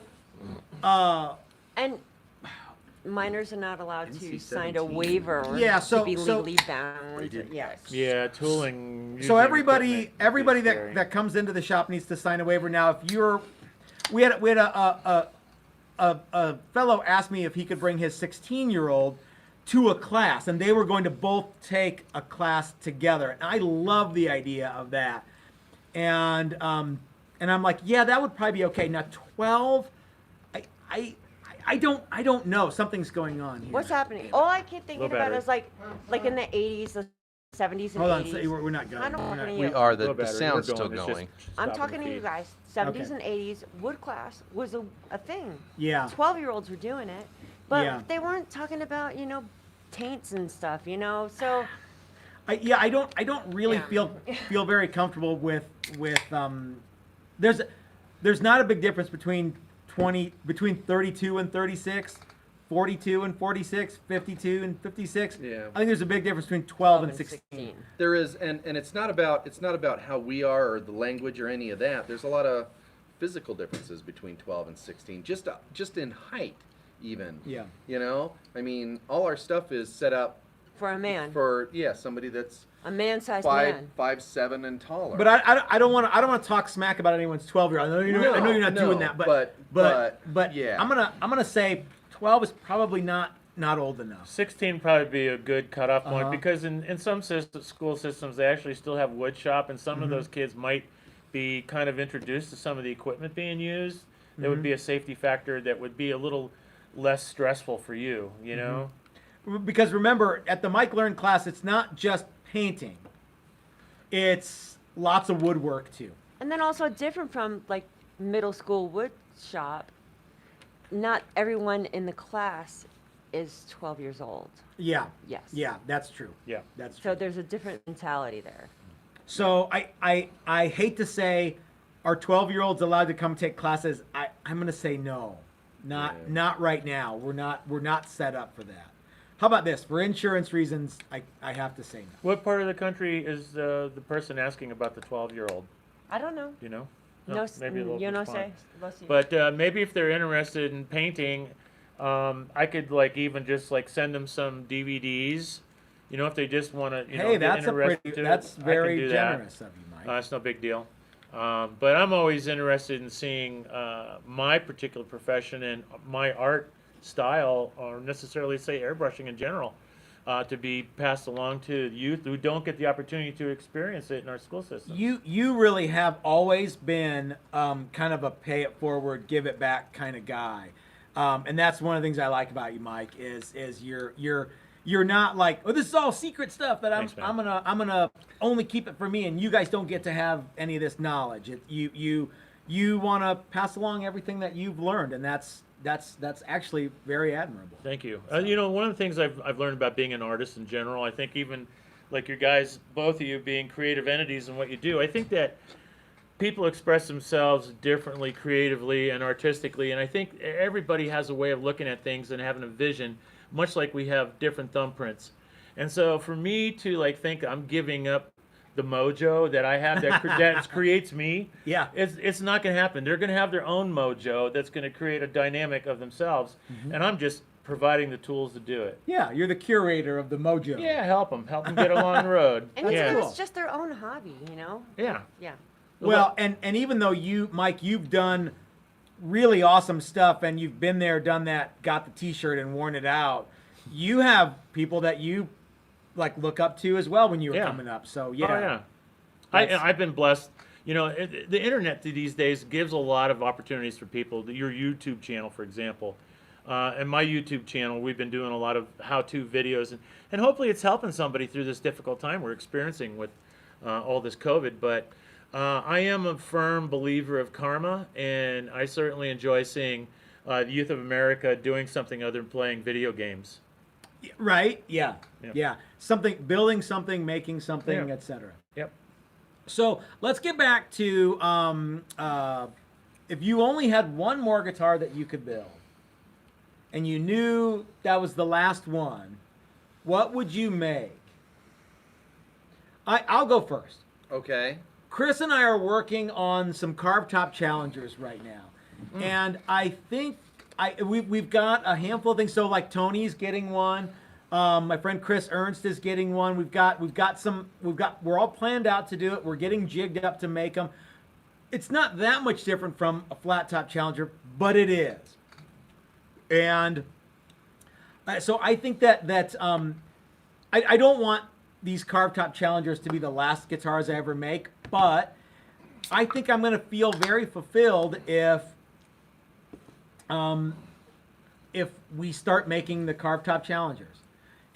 S1: And minors are not allowed to
S3: NC-17.
S1: sign a waiver
S4: Yeah,
S1: to
S4: so-
S1: be
S4: so-
S1: legally bound. Yes.
S2: Yeah, tooling.
S4: So
S2: using
S4: everybody
S2: equipment is scary.
S4: that comes into the shop needs to sign a waiver. Now, if you're, we had a fellow asked me if he could bring his 16-year-old to a class, and they were going to both take a class together. And I love the idea of that. And I'm like, yeah, that would probably be okay. Now 12, I don't know. Something's going on here.
S1: What's happening? All I keep thinking
S2: Low
S1: about
S2: battery.
S1: is like in the 80s, the 70s, and
S4: Hold on,
S1: 80s.
S4: so we're not going.
S1: I don't
S4: We're
S1: want
S4: not-
S1: to
S3: We
S1: you.
S3: are.
S2: Low
S3: The
S2: battery,
S3: sound's
S2: we're
S3: still
S2: going. It's
S3: going.
S1: I'm
S2: stopping
S1: talking
S2: the
S1: to you
S2: feed.
S1: guys. 70s
S4: Okay.
S1: and 80s, wood class was a thing.
S4: Yeah.
S1: 12-year-olds were doing it, but
S4: Yeah.
S1: they weren't talking about taints and stuff. So
S4: I don't really
S1: Yeah.
S4: feel very comfortable with there's not a big difference between 32 and 36, 42 and 46, 52 and 56.
S3: Yeah.
S4: I think there's a big difference between 12 and 16.
S3: There is, and it's not about how we are or the language or any of that. There's a lot of physical differences between 12 and 16, just in height, even.
S4: Yeah.
S3: I mean, all our stuff is set up
S1: for a man,
S3: for somebody that's
S1: a man-sized
S3: 5'7" and taller.
S4: But I don't want to talk smack about anyone's 12-year-old. I know you're not doing that, but
S3: yeah.
S4: I'm gonna say 12 is probably not old enough.
S2: 16 probably be a good cutoff point
S4: Uh-huh.
S2: because in some school systems they actually still have wood shop, and some of those kids might be kind of introduced to some of the equipment being used. There would be a safety factor that would be a little less stressful for you, you know?
S4: Because remember, at the Mike Learn class, it's not just painting. It's lots of woodwork too.
S1: And then also different from like middle school wood shop, not everyone in the class is 12 years old.
S4: Yeah.
S1: Yes.
S4: Yeah, that's true.
S2: Yeah.
S4: That's true.
S1: So there's a different mentality there.
S4: So I hate to say, are 12-year-olds allowed to come take classes? I'm gonna say no. Not right now. We're not set up for that. How about this? For insurance reasons, I have to say no.
S2: What part of the country is the person asking about the 12-year-old?
S1: I don't know.
S2: You know?
S1: No,
S2: maybe a little
S1: you know,
S2: response.
S1: say. Lo siento.
S2: But maybe if they're interested in painting, I could even just send them some DVDs. If they just want to,
S4: Hey,
S2: get interested to it,
S4: that's
S2: I can
S4: very
S2: do that.
S4: generous of you, Mike.
S2: It's no big deal. But I'm always interested in seeing my particular profession and my art style, or necessarily say airbrushing in general, to be passed along to youth who don't get the opportunity to experience it in our school system.
S4: You really have always been kind of a pay it forward, give it back kind of guy, and that's one of the things I like about you, Mike. Is you're not like, oh, this is all secret stuff that
S2: Thanks, man.
S4: I'm gonna only keep it for me, and you guys don't get to have any of this knowledge. You want to pass along everything that you've learned, and that's actually very admirable.
S2: Thank you. One of the things I've learned about being an artist in general, I think even like your guys, both of you being creative entities in what you do, I think that people express themselves differently creatively and artistically, and I think everybody has a way of looking at things and having a vision, much like we have different thumbprints. And so for me to think I'm giving up the mojo that I have that creates me,
S4: Yeah.
S2: it's not going to happen. They're going to have their own mojo that's going to create a dynamic of themselves, and I'm just providing the tools to do it.
S4: Yeah, you're the curator of the mojo.
S2: Yeah, help them get along the road.
S1: And
S2: yeah.
S1: it's just their own hobby,
S2: Yeah.
S1: Yeah.
S4: Well, and even though Mike, you've done really awesome stuff, and you've been there, done that, got the T-shirt and worn it out, you have people that you look up to as well when you were
S2: Yeah.
S4: coming up. So yeah.
S2: Oh, yeah.
S4: That's-
S2: I've been blessed. You know, the internet these days gives a lot of opportunities for people. Your YouTube channel, for example, and my YouTube channel, we've been doing a lot of how-to videos, and hopefully it's helping somebody through this difficult time we're experiencing with all this COVID. But I am a firm believer of karma, and I certainly enjoy seeing the youth of America doing something other than playing video games.
S4: Right? Yeah.
S2: Yeah.
S4: Yeah. Something, building something, making something,
S2: Yeah.
S4: etc.
S2: Yep.
S4: So let's get back to if you only had one more guitar that you could build, and you knew that was the last one, what would you make? I'll go first.
S3: Okay.
S4: Chris and I are working on some carved top challengers right now, and I think we've got a handful of things. So like Tony's getting one. My friend Chris Ernst is getting one. We're all planned out to do it. We're getting jigged up to make them. It's not that much different from a flat top Challenger, but it is. And so I think that I don't want these carved top Challengers to be the last guitars I ever make, but I think I'm going to feel very fulfilled if we start making the carved top Challengers.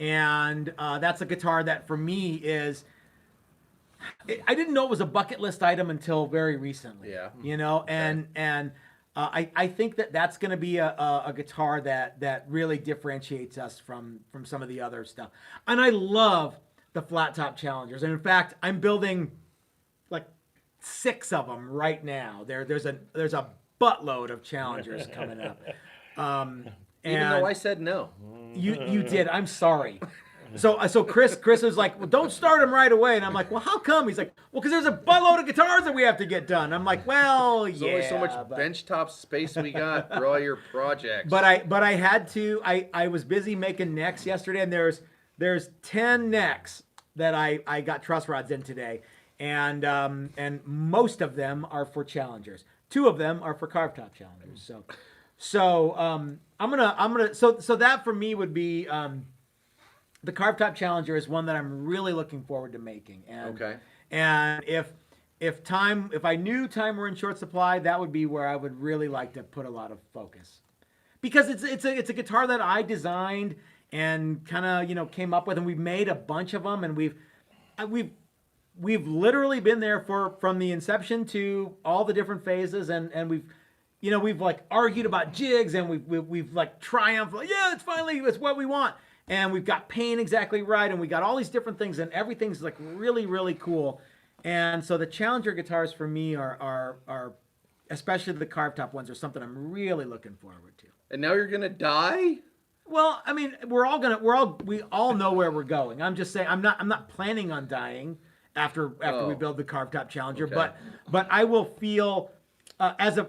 S4: And that's a guitar that for me is, I didn't know it was a bucket list item until very recently.
S3: Yeah.
S4: You know, and I think that's going to be a guitar that really differentiates us from some of the other stuff. And I love the flat top Challengers. And in fact, I'm building like 6 of them right now. There's a buttload of Challengers coming up.
S3: Even though I said no.
S4: You did. I'm sorry. So Chris was like, well, don't start them right away. And I'm like, well, how come? He's like, well, because there's a buttload of guitars that we have to get done. I'm like, well,
S3: There's
S4: yeah.
S3: only so much benchtop space we got for all your projects.
S4: But I had to. I was busy making necks yesterday, and there's 10 necks that I got truss rods in today, and most of them are for Challengers. 2 of them are for carved top Challengers. So I'm gonna so that for me would be the carved top Challenger is one that I'm really looking forward to making. And,
S3: Okay.
S4: And if I knew time were in short supply, that would be where I would really like to put a lot of focus, because it's a guitar that I designed and kind of came up with, and we've made a bunch of them, and we've literally been there from the inception to all the different phases, and we've like argued about jigs, and we've like triumphed, like, yeah, it's what we want. And we've got pain exactly right, and we got all these different things, and everything's like really, really cool. And so the Challenger guitars for me are especially the carved top ones, are something I'm really looking forward to.
S3: And now you're gonna die?
S4: Well, I mean, we all know where we're going. I'm just saying, I'm not planning on dying after we build the carved top Challenger,
S3: Okay.
S4: but I will feel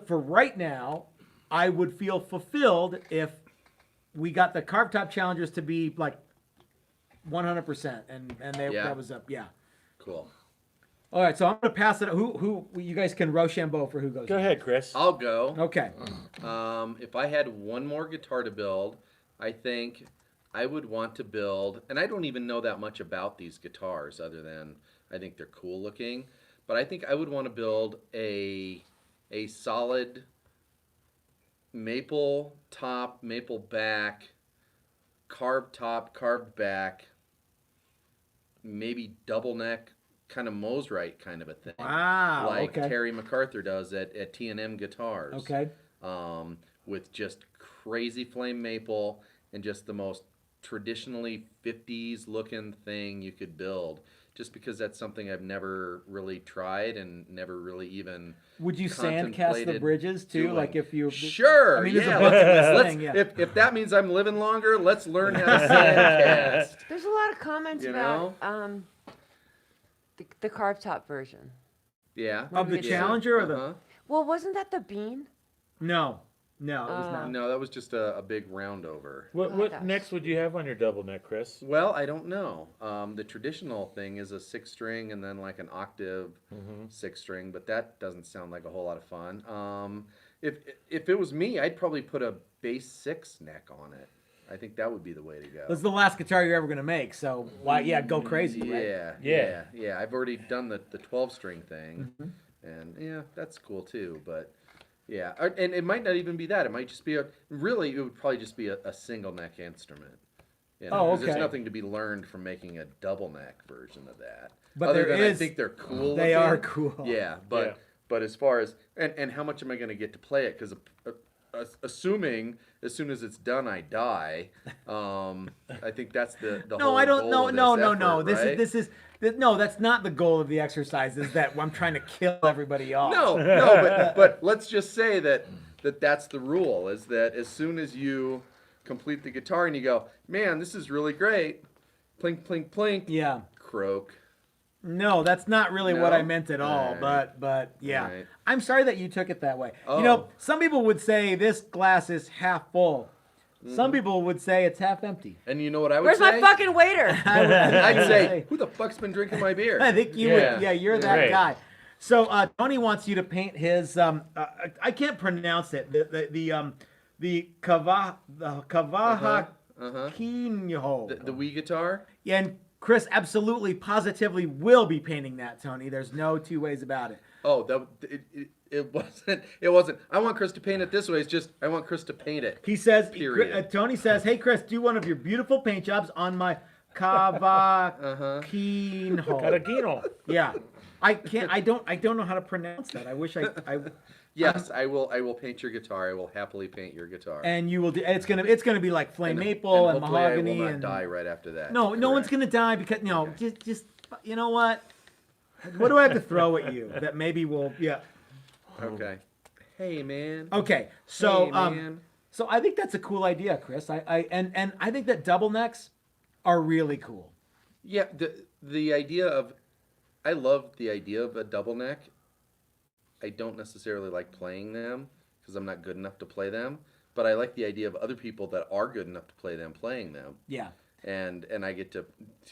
S4: for right now, I would feel fulfilled if we got the carved top Challengers to be like 100%, and that was up, yeah.
S3: Cool.
S4: All right, so I'm gonna pass it. Who you guys can Rochambeau for who goes?
S2: Go ahead, Chris.
S3: I'll go.
S4: Okay.
S3: If I had one more guitar to build, I think I would want to build, and I don't even know that much about these guitars other than I think they're cool looking, but I think I would want to build a solid maple top, maple back, carved top, carved back, maybe double neck, kind of Mosrite kind of a thing.
S4: Wow.
S3: Like
S4: okay.
S3: Terry MacArthur does at T&M Guitars.
S4: Okay.
S3: With just crazy flame maple and just the most traditionally 50s looking thing you could build. Just because that's something I've never really tried and never really even
S4: Would you sandcast the
S3: contemplated
S4: bridges too?
S3: doing.
S4: Like if you
S3: Sure,
S4: I mean, there's
S3: yeah.
S4: a bucket list
S3: Let's-
S4: thing, yeah.
S3: If that means I'm living longer, let's learn how to sandcast.
S1: There's a lot of comments
S3: You
S1: about the carved top version.
S3: Yeah.
S4: Of the
S1: Yeah.
S4: Challenger or the
S3: Uh-huh.
S1: Well, wasn't that the bean?
S4: No, it was not.
S3: No, that was just a big roundover.
S2: What
S1: gosh.
S2: necks would you have on your double neck, Chris?
S3: Well, I don't know. The traditional thing is a 6-string and then like an octave 6-string, but that doesn't sound like a whole lot of fun. If it was me, I'd probably put a bass 6 neck on it. I think that would be the way to go.
S4: This is the last guitar you're ever gonna make, so why? Yeah, go crazy, right?
S3: Yeah. I've already done the 12-string thing, And yeah, that's cool too. But yeah, and it might not even be that. It might just be really, it would probably just be a single neck instrument. You know, 'cause there's
S4: okay.
S3: nothing to be learned from making a double neck version of that.
S4: But
S3: Other
S4: there
S3: than I
S4: is-
S3: think they're cool.
S4: They
S3: looking.
S4: are cool.
S3: Yeah, but as far as and how much am I going to get to play it? Because assuming as soon as it's done I die, I think that's the
S4: No,
S3: whole
S4: I don't.
S3: goal
S4: No,
S3: of
S4: no,
S3: this
S4: no,
S3: effort,
S4: no.
S3: right?
S4: No, that's not the goal of the exercise. Is that I'm trying to kill everybody off?
S3: No, but let's just say that's the rule. Is that as soon as you complete the guitar and you go, man, this is really great, plink, plink, plink,
S4: Yeah.
S3: croak.
S4: No, that's not really what
S3: No?
S4: I meant at all.
S3: Alright.
S4: But yeah,
S3: Alright.
S4: I'm sorry that you took it that way.
S3: Oh.
S4: You know, some people would say this glass is half full.
S3: Mm-hmm.
S4: Some people would say it's half empty.
S3: And you know what I would
S1: Where's
S3: say?
S1: my fucking waiter?
S3: I'd say, who the fuck's been drinking my beer?
S4: I think you
S2: Yeah.
S4: would. Yeah, you're that
S2: Right.
S4: guy. So Tony wants you to paint his. I can't pronounce it. The Kavaha
S3: Uh-huh.
S4: Kinho.
S3: The Wii guitar?
S4: And Chris absolutely, positively will be painting that, Tony. There's no two ways about it.
S3: Oh, it wasn't. It wasn't. I want Chris to paint it this way. It's just I want Chris to paint it.
S4: He says,
S3: Period.
S4: Tony says, hey, Chris, do one of your beautiful paint jobs on my Kavakinho.
S2: Caragino.
S4: Yeah. I can't, I don't know how to pronounce that. I wish I
S3: Yes, I will paint your guitar. I will happily paint your guitar.
S4: and you will do, it's gonna be like flame maple and
S3: hopefully
S4: mahogany
S3: I will not
S4: and
S3: die right after that.
S4: no one's
S3: Correct.
S4: gonna die because just you know what do I have to throw at you that maybe will
S3: Okay. Hey man.
S4: okay so
S3: Hey, man.
S4: so I think that's a cool idea, Chris. And I think that double necks are really cool.
S3: Yeah, the idea of I love the idea of a double neck. I don't necessarily like playing them because I'm not good enough to play them, but I like the idea of other people that are good enough to play them playing them.
S4: Yeah.
S3: And I get to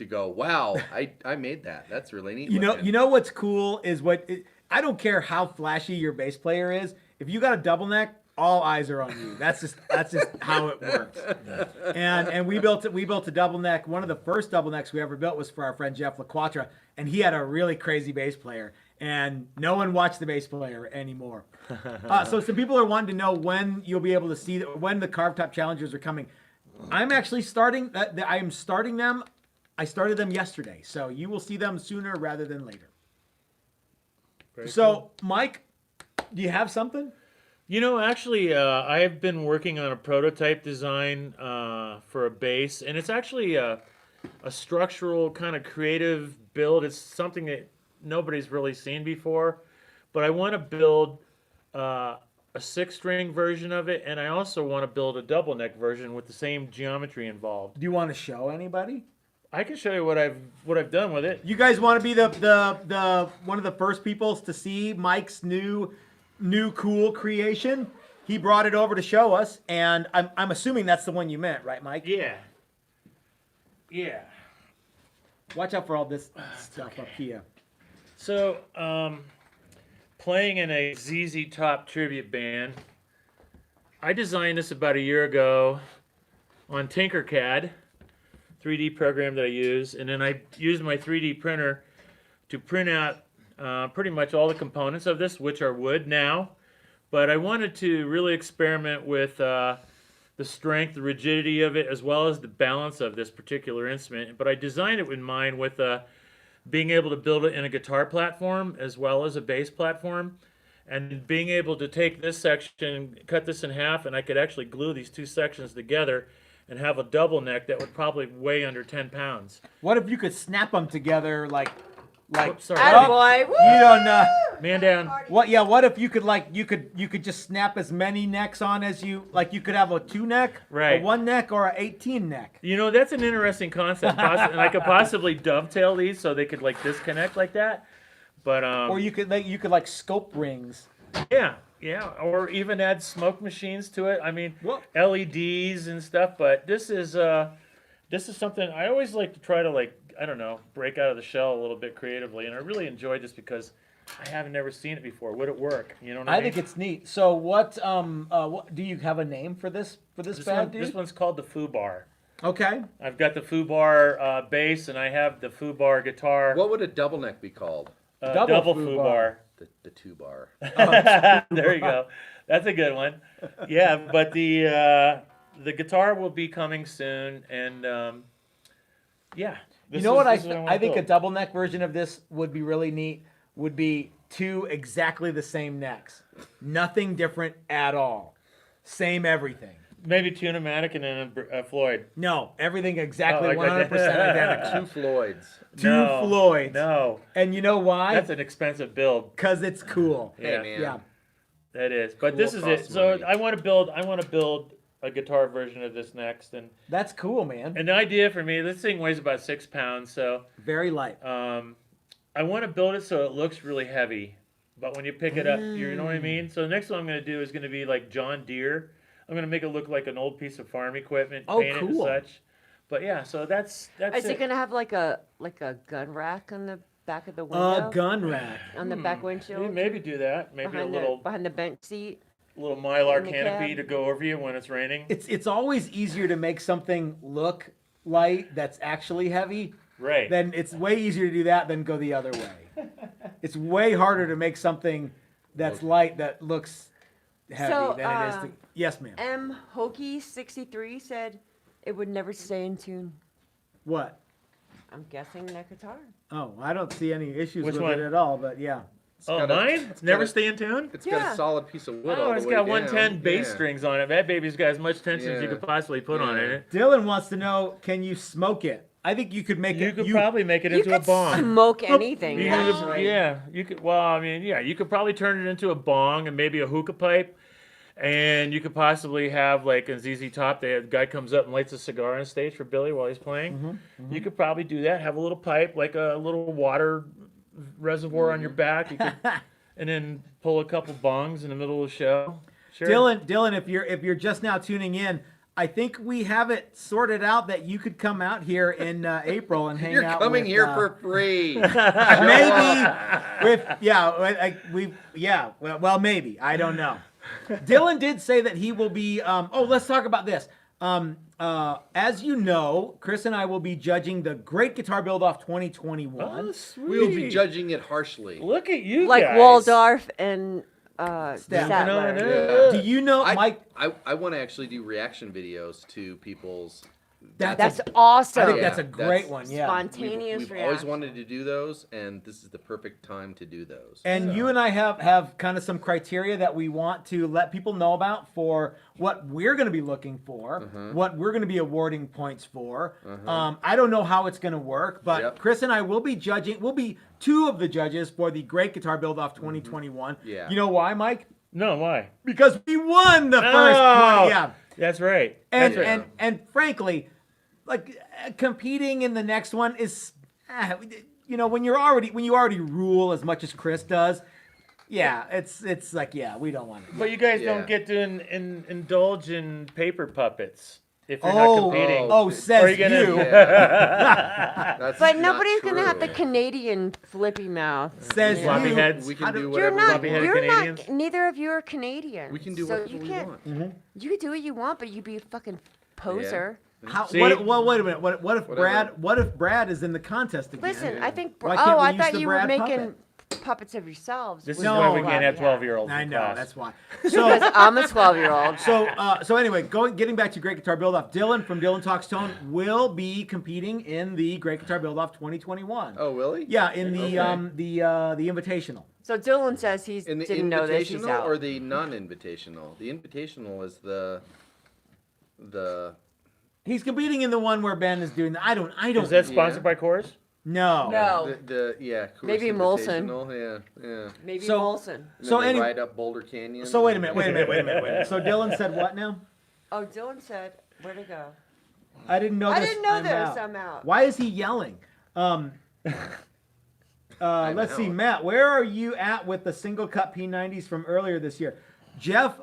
S3: go, wow, I made that. That's really neat.
S4: You
S3: looking."
S4: know what's cool is I don't care how flashy your bass player is. If you got a double neck, all eyes are on you. That's just how it works. And we built a double neck. One of the first double necks we ever built was for our friend Jeff LaQuatra, and he had a really crazy bass player. And no one watched the bass player anymore. So some people are wanting to know when you'll be able to see when the Carved Top Challengers are coming. I'm actually starting. I am starting them. I started them yesterday, so you will see them sooner rather than later.
S2: Very
S4: So,
S2: cool.
S4: Mike, do you have something?
S2: You know, actually, I have been working on a prototype design for a bass, and it's actually a structural kind of creative build. It's something that nobody's really seen before, but I want to build a 6-string version of it, and I also want to build a double neck version with the same geometry involved.
S4: Do you want to show anybody?
S2: I can show you what I've done with it.
S4: You guys want to be the one of the first peoples to see Mike's new cool creation? He brought it over to show us, and I'm assuming that's the one you meant, right, Mike?
S2: Yeah. Yeah.
S4: Watch out for all this stuff up here.
S2: So, playing in a ZZ Top tribute band, I designed this about a year ago on Tinkercad, 3D program that I use, and then I used my 3D printer to print out pretty much all the components of this, which are wood now, but I wanted to really experiment with the strength, the rigidity of it, as well as the balance of this particular instrument, but I designed it in mind with being able to build it in a guitar platform as well as a bass platform, and being able to take this section, cut this in half, and I could actually glue these two sections together and have a double neck that would probably weigh under 10 pounds.
S4: What if you could snap them together like?
S2: Oops, sorry.
S1: Attaboy. Woo!
S4: You don't know.
S2: Man down.
S4: What? Yeah. What if you could you could just snap as many necks on as you like? You could have a 2-neck,
S2: Right.
S4: a 1-neck, or a 18 neck.
S2: You know, that's an interesting concept, and I could possibly dovetail these so they could like disconnect like that. But
S4: Or you could scope rings.
S2: yeah, or even add smoke machines to it. I mean,
S4: Well-
S2: LEDs and stuff. But this is something I always like to try to I don't know, break out of the shell a little bit creatively, and I really enjoyed this because I haven't never seen it before. Would it work? You know what I
S4: I
S2: mean?
S4: think it's neat. So what do you have a name for this band, dude?
S2: This one's called the Foo Bar.
S4: Okay.
S2: I've got the Foo Bar bass, and I have the Foo Bar guitar.
S3: What would a double neck be called?
S4: Double
S2: Double
S4: Foo
S2: Foo
S4: Bar.
S2: Bar.
S3: the 2-bar.
S2: There you go. That's a good one. Yeah, but the guitar will be coming soon, and yeah.
S4: You know what
S2: this is
S4: I
S2: wanna
S4: think a
S2: build.
S4: double neck version of this would be really neat. Would be 2 exactly the same necks, nothing different at all, same everything.
S2: Maybe Tune-O-Matic and then a Floyd.
S4: No, everything exactly
S2: like
S4: 100%
S2: that.
S4: identical.
S3: 2 Floyds.
S4: 2
S2: No,
S4: Floyds.
S2: No,
S4: And you know why?
S2: that's an expensive build.
S4: Because it's cool.
S3: Hey
S2: Yeah.
S3: man.
S4: Yeah.
S2: That is. But
S3: Cool
S2: this is it.
S3: costs
S2: So
S3: money.
S2: I want to build a guitar version of this next, and
S4: That's cool, man.
S2: an idea for me. This thing weighs about 6 pounds, so
S4: Very light.
S2: I want to build it so it looks really heavy. But when you pick it up, you know what I mean. So the next one I'm going to do is going to be like John Deere. I'm going to make it look like an old piece of farm equipment,
S4: Oh,
S2: paint it and
S4: cool.
S2: such. But yeah, so that's
S1: Is
S2: it.
S1: it gonna have like a gun rack on the back of the window?
S4: A gun rack.
S1: On the back windshield?
S2: Maybe do that. Maybe
S1: behind
S2: a little
S1: behind the bench seat.
S2: little mylar
S1: in the
S2: canopy
S1: cab.
S2: to go over you when it's raining.
S4: It's always easier to make something look light that's actually heavy.
S2: Right.
S4: Then it's way easier to do that than go the other way. It's way harder to make something that's light that looks heavy
S1: So,
S4: than it is to. Yes, ma'am.
S1: M. Hokey 63 said it would never stay in tune.
S4: What?
S1: I'm guessing that guitar.
S4: Oh, I don't see any issues
S2: Which
S4: with
S2: one?
S4: it at all. But yeah.
S2: Oh,
S3: got a-
S2: mine?
S3: it's
S2: Never
S3: got a-
S2: stay in tune?
S3: It's got
S1: Yeah.
S3: a solid piece of wood
S2: Oh,
S3: all the
S2: it's
S3: way
S2: got
S3: down.
S2: 110 bass
S3: Yeah.
S2: strings on it. That baby's got as much tension as you
S3: Yeah.
S2: could possibly put on
S3: Yeah.
S2: it.
S4: Dylan wants to know: can you smoke it? I think you could make
S2: You
S4: it.
S2: could probably make it into
S1: you
S2: a
S1: could
S2: bong.
S1: smoke anything.
S2: You
S1: actually.
S2: could, yeah, you could. Well, I mean, yeah, you could probably turn it into a bong and maybe a hookah pipe, and you could possibly have like a ZZ Top. The guy comes up and lights a cigar on stage for Billy while he's playing. You could probably do that. Have a little pipe, like a little water reservoir on your back. You could, and then pull a couple bongs in the middle of the show. Sure.
S4: Dylan, if you're just now tuning in, I think we have it sorted out that you could come out here in April and hang
S3: You're
S4: out.
S3: coming
S4: with,
S3: here for free.
S4: maybe with well maybe I don't know. Dylan did say that he will be. Let's talk about this. As you know, Chris and I will be judging the Great Guitar Build Off 2021.
S2: Oh, sweet.
S3: We'll be judging it harshly.
S2: Look at you
S1: Like
S2: guys.
S1: Waldorf and
S4: Statler.
S1: Statler.
S4: Do you know, Mike?
S3: I want to actually do reaction videos to people's.
S1: That's awesome.
S4: I think
S3: Yeah,
S4: that's a great one. Yeah.
S1: Spontaneous
S3: We've
S1: reaction.
S3: always wanted to do those, and this is the perfect time to do those.
S4: And you and I have kind of some criteria that we want to let people know about for what we're going to be looking for, what we're going to be awarding points for. I don't know how it's going to work, but
S3: Yep.
S4: Chris and I will be judging. We'll be 2 of the judges for the Great Guitar Build Off 2021.
S3: Yeah.
S4: You know why, Mike?
S2: No, why?
S4: Because we won the first
S2: Oh,
S4: one. Yeah.
S2: That's right.
S4: And,
S2: That's right.
S4: and frankly, like competing in the next one is, when you already rule as much as Chris does. Yeah, it's like we don't want it.
S2: But you guys
S3: Yeah.
S2: don't get to indulge in paper puppets if you're
S4: Oh,
S2: not competing.
S4: oh, says
S2: Are you gonna-
S4: you.
S3: That's
S1: But
S3: not
S1: nobody's gonna have the
S3: true.
S1: Canadian flippy mouth.
S4: Says
S1: Yeah.
S2: Floppy
S4: you.
S2: heads.
S3: We
S4: How
S3: can
S4: do-
S3: do
S1: You're
S3: whatever
S1: not.
S3: we
S2: Floppy-headed
S3: want.
S1: You're
S2: Canadians?
S1: not. Neither of you are Canadian.
S3: We can do
S1: so
S3: whatever
S1: you
S3: we
S1: can't.
S3: want.
S1: You can do what you want, but you be a fucking poser.
S4: How,
S2: See?
S4: well, wait a minute. What if
S3: Whatever.
S4: Brad is in the contest again?
S1: Listen, I think.
S4: Why can't we
S1: I
S4: use
S1: thought
S4: the
S1: you were
S4: Brad
S1: making puppets of yourselves.
S2: This
S1: with
S2: is
S4: No,
S2: why we
S1: the
S2: can't have
S1: floppy hat.
S2: 12-year-olds in
S4: I know
S2: class.
S4: that's why.
S1: Because
S4: So
S1: I'm a 12-year-old.
S4: so anyway, getting back to Great Guitar Build Off, Dylan from Dylan Talks Tone will be competing in the Great Guitar Build Off 2021.
S3: Oh, really?
S4: Yeah, in the
S3: Okay.
S4: the invitational.
S1: So Dylan says he
S3: In the
S1: didn't know this. He's
S3: invitational
S1: out.
S3: or the non-invitational? The invitational is the.
S4: He's competing in the one where Ben is doing the. I don't.
S2: Is that sponsored by Coors?
S4: No.
S1: No.
S3: Yeah. Coors
S1: Maybe Molson.
S3: Invitational, Yeah.
S1: Maybe
S4: So-
S1: Molson.
S3: And
S4: So
S3: then they
S4: any-
S3: ride up Boulder Canyon.
S4: So wait a minute. So Dylan said what now?
S1: Oh, Dylan said, where'd it go?
S4: I didn't know.
S1: I
S4: this.
S1: didn't know
S4: I'm
S1: this.
S4: out.
S1: I'm out.
S4: Why is he yelling? Let's see,
S3: out.
S4: Matt, where are you at with the single cut P90s from earlier this year? Jeff,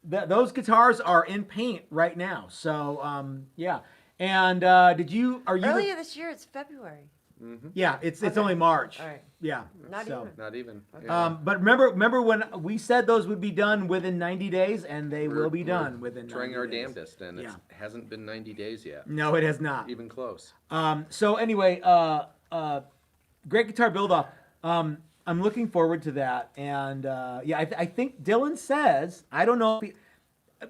S4: those guitars are in paint right now. So yeah. And are you?
S1: Earlier this year, it's February.
S4: Yeah, it's only March.
S1: All right.
S4: Yeah.
S1: Not
S4: so.
S1: even.
S3: Not even. Yeah.
S4: But remember when we said those would be done within 90 days, and they will be
S3: We're
S4: done within 90
S3: trying our
S4: days.
S3: damnedest, and it
S4: Yeah.
S3: hasn't been 90 days yet.
S4: No, it has not.
S3: Even close.
S4: So anyway, Great Guitar Build Off. I'm looking forward to that. And yeah, I think Dylan says, I don't know.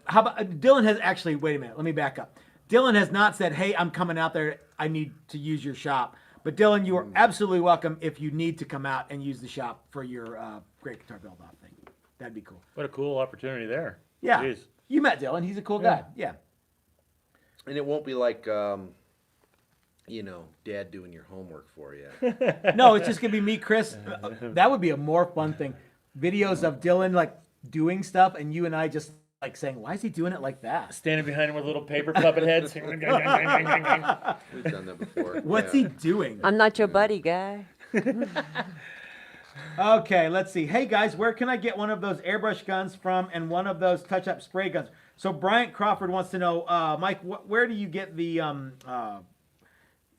S4: How about Dylan has actually, wait a minute, let me back up. Dylan has not said, hey, I'm coming out there. I need to use your shop. But Dylan, you are absolutely welcome if you need to come out and use the shop for your Great Guitar Build Off thing. That'd be cool.
S2: What a cool opportunity there.
S4: Yeah.
S2: Jeez.
S4: You met Dylan. He's a cool guy. Yeah.
S3: And it won't be like, you know, Dad doing your homework for you.
S4: No, it's just going to be me, Chris. That would be a more fun thing. Videos of Dylan, like, doing stuff, and you and I just, like, saying, why is he doing it like that?
S2: Standing behind him with little paper puppet heads.
S3: We've done that before.
S4: What's
S3: yeah.
S4: he doing?
S1: I'm not your buddy, guy.
S4: Okay, let's see. Hey, guys, where can I get one of those airbrush guns from and one of those touch-up spray guns? So Bryant Crawford wants to know, Mike, where do you get the...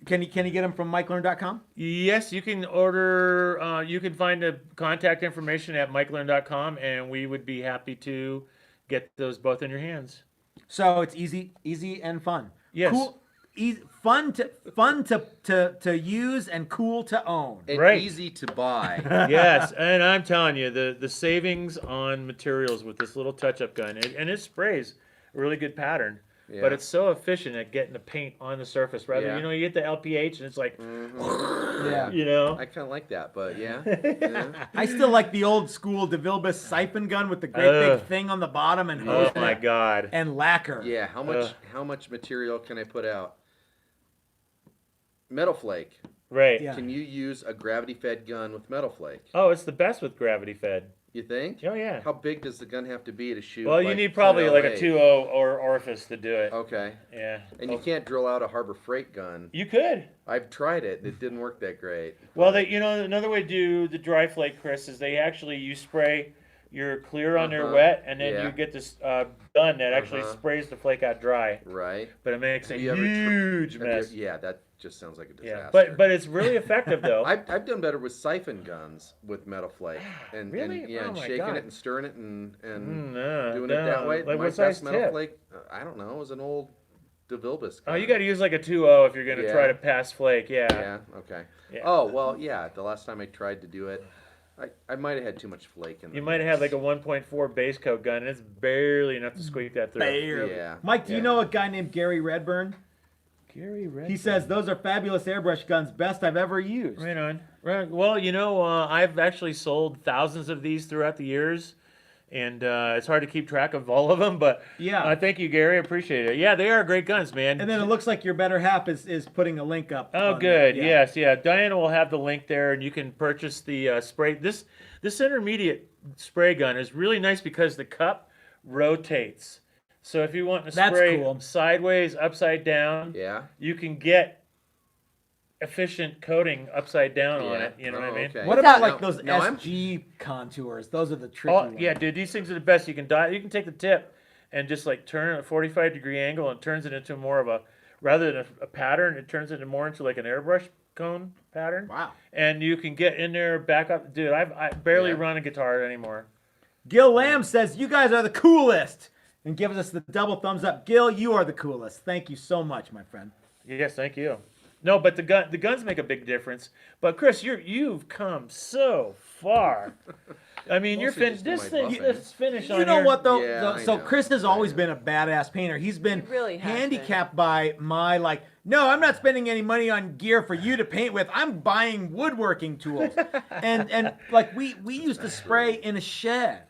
S4: Can you get them from MikeLearn.com?
S2: Yes, you can order, you can find the contact information at MikeLearn.com, and we would be happy to get those both in your hands.
S4: So it's easy and fun.
S2: Yes.
S4: Cool, fun to use and cool to own.
S3: And
S2: Right.
S3: easy to buy.
S2: Yes, and I'm telling you, the savings on materials with this little touch-up gun, and it sprays a really good pattern.
S3: Yeah.
S2: But it's so efficient at getting the paint on the surface. Rather,
S3: Yeah.
S2: you know, you get the LPH and it's like,
S4: Yeah.
S2: you know.
S3: I kind of like that, but yeah. yeah.
S4: I still like the old school DeVilbiss siphon gun with the great big thing on the bottom and hose
S2: Oh my God.
S4: and lacquer.
S3: Yeah, how much material can I put out? Metal flake.
S2: Right.
S4: Yeah.
S3: Can you use a gravity fed gun with metal flake?
S2: Oh, it's the best with gravity fed.
S3: You think?
S2: Oh yeah.
S3: How big does the gun have to be to shoot?
S2: Well, you
S3: like,
S2: need probably like a
S3: 208?
S2: 2.0 or orifice to do it.
S3: Okay.
S2: Yeah.
S3: And you can't drill out a Harbor Freight gun.
S2: You could.
S3: I've tried it. It didn't work that great.
S2: Well, you know, another way to do the dry flake, Chris, is you spray your clear on there wet, and then
S3: Yeah.
S2: you get this gun that actually sprays the flake out dry.
S3: Right.
S2: But it makes a
S3: Have you ever
S2: huge
S3: Have you-
S2: mess.
S3: yeah, that just sounds like a disaster.
S2: Yeah, but it's really effective though.
S3: I've done better with siphon guns with metal flake, and
S2: Really?
S3: and, yeah,
S2: Oh
S3: and
S2: my
S3: shaking
S2: God.
S3: it and stirring it and
S2: No,
S3: doing it that way.
S2: Like
S3: My
S2: what size
S3: best metal
S2: tip?
S3: flake, I don't know, it was an old DeVilbiss
S2: Oh,
S3: gun.
S2: you got to use like a 2.0 if you're going to
S3: Yeah.
S2: try to pass flake. Yeah.
S3: Yeah. Okay.
S2: Yeah.
S3: Oh well, yeah. The last time I tried to do it, I might have had too much flake in.
S2: You might have had like a 1.4 base coat gun, and it's barely enough to squeak that through.
S4: Barely.
S3: Yeah.
S4: Mike, do you
S3: yeah.
S4: know a guy named Gary Redburn?
S2: Gary Red.
S4: He says those are fabulous airbrush guns, best I've ever used.
S2: Right on. Right. Well, you know, I've actually sold thousands of these throughout the years, and it's hard to keep track of all of them. But
S4: Yeah.
S2: thank you, Gary. I appreciate it. Yeah, they are great guns, man.
S4: And then it looks like your better half is putting a link up.
S2: Oh,
S4: on
S2: good.
S4: that. Yeah.
S2: Yes, yeah. Diana will have the link there, and you can purchase the spray. This intermediate spray gun is really nice because the cup rotates. So if you want to
S4: That's
S2: spray
S4: cool.
S2: sideways, upside down,
S3: Yeah.
S2: you can get efficient coating upside down on
S3: Yeah.
S2: it. You know what I
S3: Oh,
S2: mean?
S3: okay.
S4: What about
S3: Now-
S4: like those
S3: now I'm-
S4: SG contours? Those are the tricky
S2: Oh
S4: ones.
S2: yeah, dude, these things are the best. You can you can take the tip and just like turn it at a 45-degree angle and turns it into more of a rather than a pattern, it turns it more into like an airbrush cone pattern.
S4: Wow.
S2: And you can get in there, back up. Dude, I barely
S3: Yeah.
S2: run a guitar anymore.
S4: Gil Lamb says, you guys are the coolest. And gives us the double thumbs up. Gil, you are the coolest. Thank you so much, my friend.
S2: Yes, thank you. No, but the guns make a big difference. But Chris, you've come so far. I mean, you're
S3: Mostly
S2: finished.
S3: just in
S2: This
S3: my
S2: thing,
S3: buffing.
S2: this finish on
S4: You know
S2: here-
S4: what though?
S3: Yeah,
S4: So
S3: I know.
S4: Chris has always
S3: I know.
S4: been a badass painter. He's been
S1: He really has
S4: handicapped by my no, I'm not spending any money on gear for you to paint with. I'm buying woodworking tools. and like we used to spray in a shed.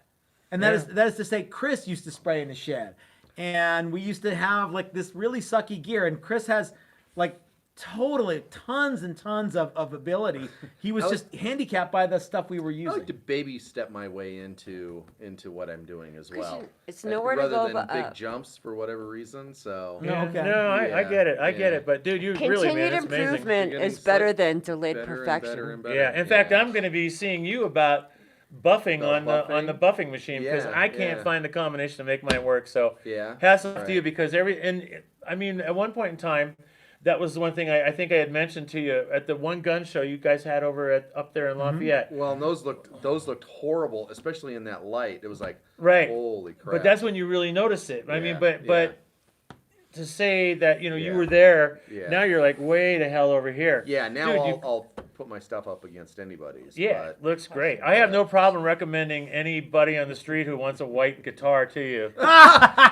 S4: And that is to say Chris used to spray in a shed. And we used to have like this really sucky gear, and Chris has like totally tons and tons of ability. He was just handicapped by the stuff we were
S3: I
S4: using.
S3: like to baby step my way into what I'm doing as well.
S1: it's nowhere to
S3: rather
S1: go
S3: than
S1: but
S3: big
S1: up.
S3: jumps for whatever reason. So
S2: Yeah,
S4: okay.
S2: No, I
S3: Yeah,
S2: get it. I get
S3: yeah.
S2: it. But dude, you really,
S1: Continued
S2: man, it's amazing.
S1: improvement
S3: You're getting
S1: is better
S3: so
S1: than delayed
S3: better and
S1: perfection.
S3: better and better.
S2: Yeah. In fact, I'm going to be seeing you about buffing
S3: About
S2: on the buffing machine because
S3: Yeah,
S2: I can't
S3: yeah.
S2: find the combination to make mine work. So
S3: Yeah,
S2: hats off to
S3: right.
S2: you because I mean, at one point in time, that was the one thing I think I had mentioned to you at the one gun show you guys had over up there in Lafayette.
S3: Well, and those looked horrible, especially in that light. It was like,
S2: Right.
S3: holy crap.
S2: But that's when you really notice it. I mean,
S3: Yeah,
S2: but to say that you
S3: Yeah.
S2: were there,
S3: Yeah.
S2: now you're like way the hell over here.
S3: yeah. Now
S2: Dude,
S3: I'll put my stuff up against anybody's.
S2: Yeah,
S3: but,
S2: looks great. I have no problem recommending anybody on the street who wants a white guitar to you.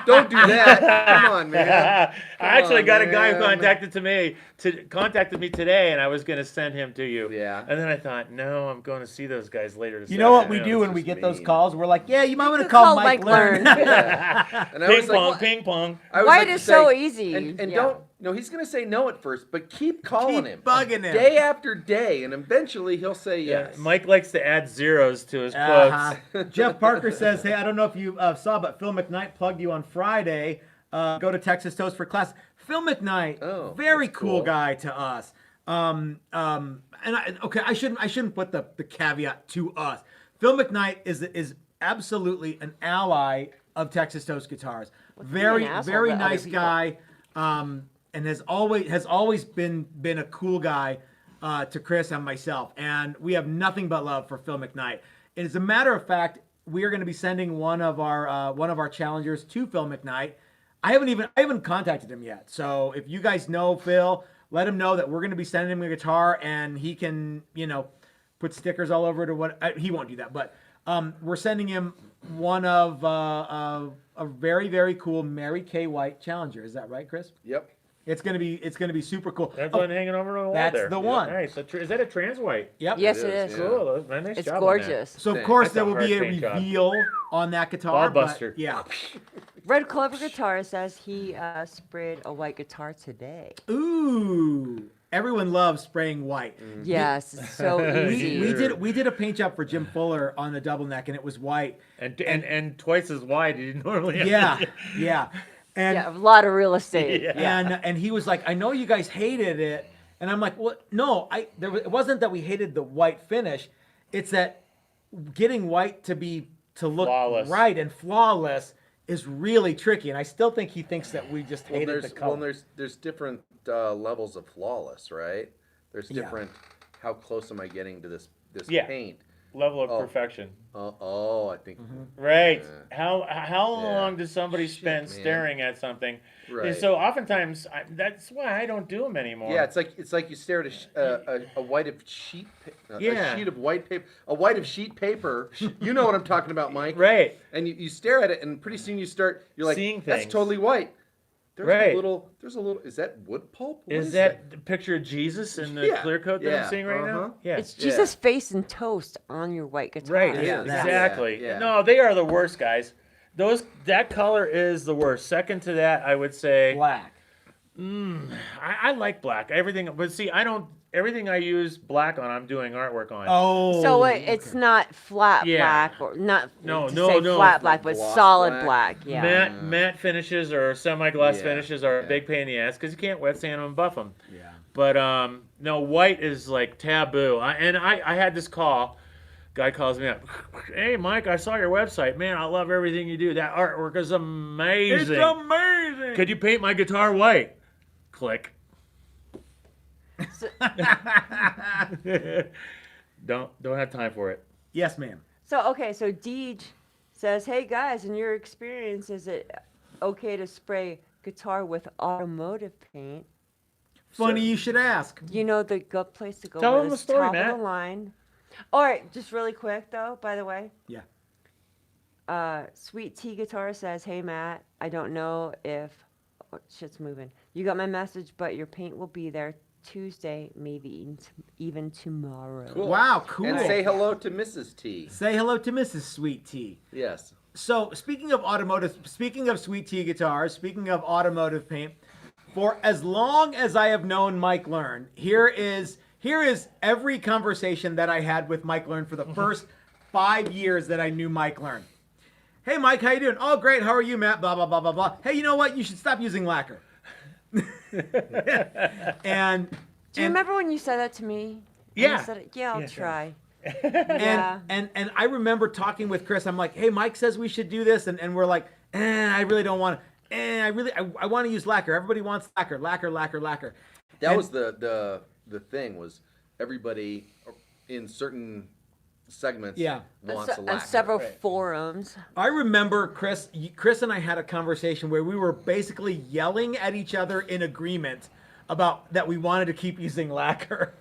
S3: don't do that. Come on, man.
S2: I actually got a guy who
S3: man.
S2: contacted me today, and I was going to send him to you.
S3: Yeah.
S2: And then I thought, no, I'm going to see those guys later this
S4: You know what we
S2: afternoon.
S4: do when we
S3: just
S4: get those
S3: mean.
S4: calls? We're like, yeah, you might want to
S1: could
S4: call
S1: call
S4: Mike
S1: Mike
S4: Learn.
S1: Learn.
S3: Yeah. And I
S2: Ping
S3: was like,
S2: pong, ping pong.
S3: I was
S1: White
S3: like to
S1: is so
S3: say-
S1: easy.
S3: And
S1: Yeah.
S3: don't, no, he's going to say no at first, but keep calling
S4: Keep
S3: him.
S4: bugging him.
S3: Day after day, and eventually he'll say
S2: Yeah,
S3: yes.
S2: Mike likes to add zeros to his
S4: Uh-huh.
S2: quotes.
S4: Jeff Parker says, hey, I don't know if you saw, but Phil Mcknight plugged you on Friday. Go to Texas Toast for class. Phil Mcknight,
S3: Oh,
S4: very
S3: that's
S4: cool
S3: cool.
S4: guy to us. And I shouldn't put the caveat to us. Phil Mcknight is absolutely an ally of Texas Toast Guitars. Very
S1: an asshole
S4: very
S1: to other
S4: nice
S1: people.
S4: guy, and has always been a cool guy to Chris and myself. And we have nothing but love for Phil Mcknight. And as a matter of fact, we are going to be sending one of our challengers to Phil Mcknight. I haven't contacted him yet. So if you guys know Phil, let him know that we're going to be sending him a guitar, and he can, put stickers all over to what he won't do that, but we're sending him one of a very, very cool Mary Kay White Challenger. Is that right, Chris?
S3: Yep.
S4: It's gonna be super cool.
S2: That's
S4: Oh,
S2: one hanging over the wall
S4: that's
S2: there.
S4: the one.
S2: Nice. Is that a trans white?
S4: Yep.
S1: Yes,
S3: It
S1: it
S3: is,
S1: is.
S3: yeah.
S2: Cool. Nice
S1: It's
S2: job on that.
S1: gorgeous.
S4: So of
S3: Thanks.
S4: course
S2: That's
S4: there
S2: a
S4: will be a
S2: hard paint job.
S4: reveal on that guitar.
S2: Ball
S4: but
S2: buster.
S4: yeah.
S1: Red Clover Guitar says he sprayed a white guitar today.
S4: Ooh. Everyone loves spraying white.
S1: Yes, it's so easy.
S4: We did a paint job for Jim Fuller on the double neck, and it was white.
S2: And twice as wide you normally have.
S4: Yeah, yeah. And
S1: Yeah, a lot of real estate.
S2: Yeah.
S4: and he was like, I know you guys hated it, and I'm like, well, no, it wasn't that we hated the white finish, it's that getting white to look
S2: Flawless.
S4: right and flawless is really tricky, and I still think he thinks that we just hated the color.
S3: There's different levels of flawless, right? There's
S4: Yeah.
S3: different. How close am I getting to this
S2: Yeah.
S3: paint?
S2: Level of
S3: Oh.
S2: perfection.
S3: I think.
S2: Right.
S3: Yeah.
S2: How long
S3: Yeah.
S2: does somebody
S3: Shit,
S2: spend
S3: man.
S2: staring at something?
S3: Right.
S2: And so oftentimes that's why I don't do them anymore.
S3: Yeah, it's like you stare at a white of sheet,
S2: Yeah.
S3: a sheet of white paper, a white of sheet paper. You know what I'm talking about, Mike?
S2: Right.
S3: And you stare at it, and pretty soon you're like,
S2: Seeing
S3: that's
S2: things.
S3: totally white. There's
S2: Right.
S3: a little. Is that wood pulp? What
S2: Is that the picture of Jesus in the
S3: Yeah.
S2: clear coat that
S3: Yeah.
S2: I'm seeing right
S3: Uh-huh.
S2: now? Yeah.
S1: It's Jesus' face and toast on your white guitar.
S2: Right.
S3: It
S2: Yeah.
S3: is.
S2: Exactly.
S3: Yeah.
S2: No, they are the worst, guys. That color is the worst. Second to that, I would say
S4: Black.
S2: I like black. Everything, but see, everything I use black on, I'm doing artwork on.
S4: Oh.
S1: So it's not flat
S2: Yeah.
S1: black or not
S2: No,
S1: to
S2: no,
S1: say
S2: no.
S1: flat black, but
S3: Gloss
S1: solid
S3: black.
S1: black. Yeah.
S2: Matte finishes or semi-gloss
S3: Yeah,
S2: finishes are a
S3: yeah.
S2: big pain in the ass because you can't wet sand them and buff them.
S4: Yeah.
S2: But no, white is like taboo. I had this call. Guy calls me up. Hey, Mike, I saw your website. Man, I love everything you do. That artwork is amazing.
S4: It's amazing.
S2: Could you paint my guitar white? Click. Don't have time for it.
S4: Yes, ma'am.
S1: So Deej says, "Hey guys, in your experience, is it okay to spray guitar with automotive paint?
S4: Funny you should ask.
S1: You know the good place to go
S2: Tell
S1: with
S2: them the
S1: is
S2: story,
S1: top
S2: Matt.
S1: of the line." All right, just really quick though. By the way,
S4: Yeah.
S1: Sweet Tea Guitar says, "Hey Matt, I don't know if shit's moving. You got my message, but your paint will be there Tuesday, maybe even tomorrow."
S3: Cool.
S4: Wow, cool.
S3: And say hello to Mrs. T.
S4: Say hello to Mrs. Sweet Tea.
S3: Yes.
S4: So speaking of Sweet Tea guitars, speaking of automotive paint, for as long as I have known Mike Learn, here is every conversation that I had with Mike Learn for the first 5 years that I knew Mike Learn. Hey Mike, how you doing? Oh great, how are you, Matt? Blah blah blah blah blah. Hey, you know what? You should stop using lacquer. and
S1: Do you remember when you said that to me? And
S2: Yeah.
S1: you said, yeah, I'll
S2: Yeah.
S1: try.
S4: and I remember talking with Chris. I'm like, hey, Mike says we should do this, and we're like, I really don't want to. I want to use lacquer. Everybody wants lacquer.
S3: That
S4: And-
S3: was the thing was everybody in certain segments wants a
S1: On
S3: lacquer.
S1: several forums.
S4: I remember Chris and I had a conversation where we were basically yelling at each other in agreement about that we wanted to keep using lacquer.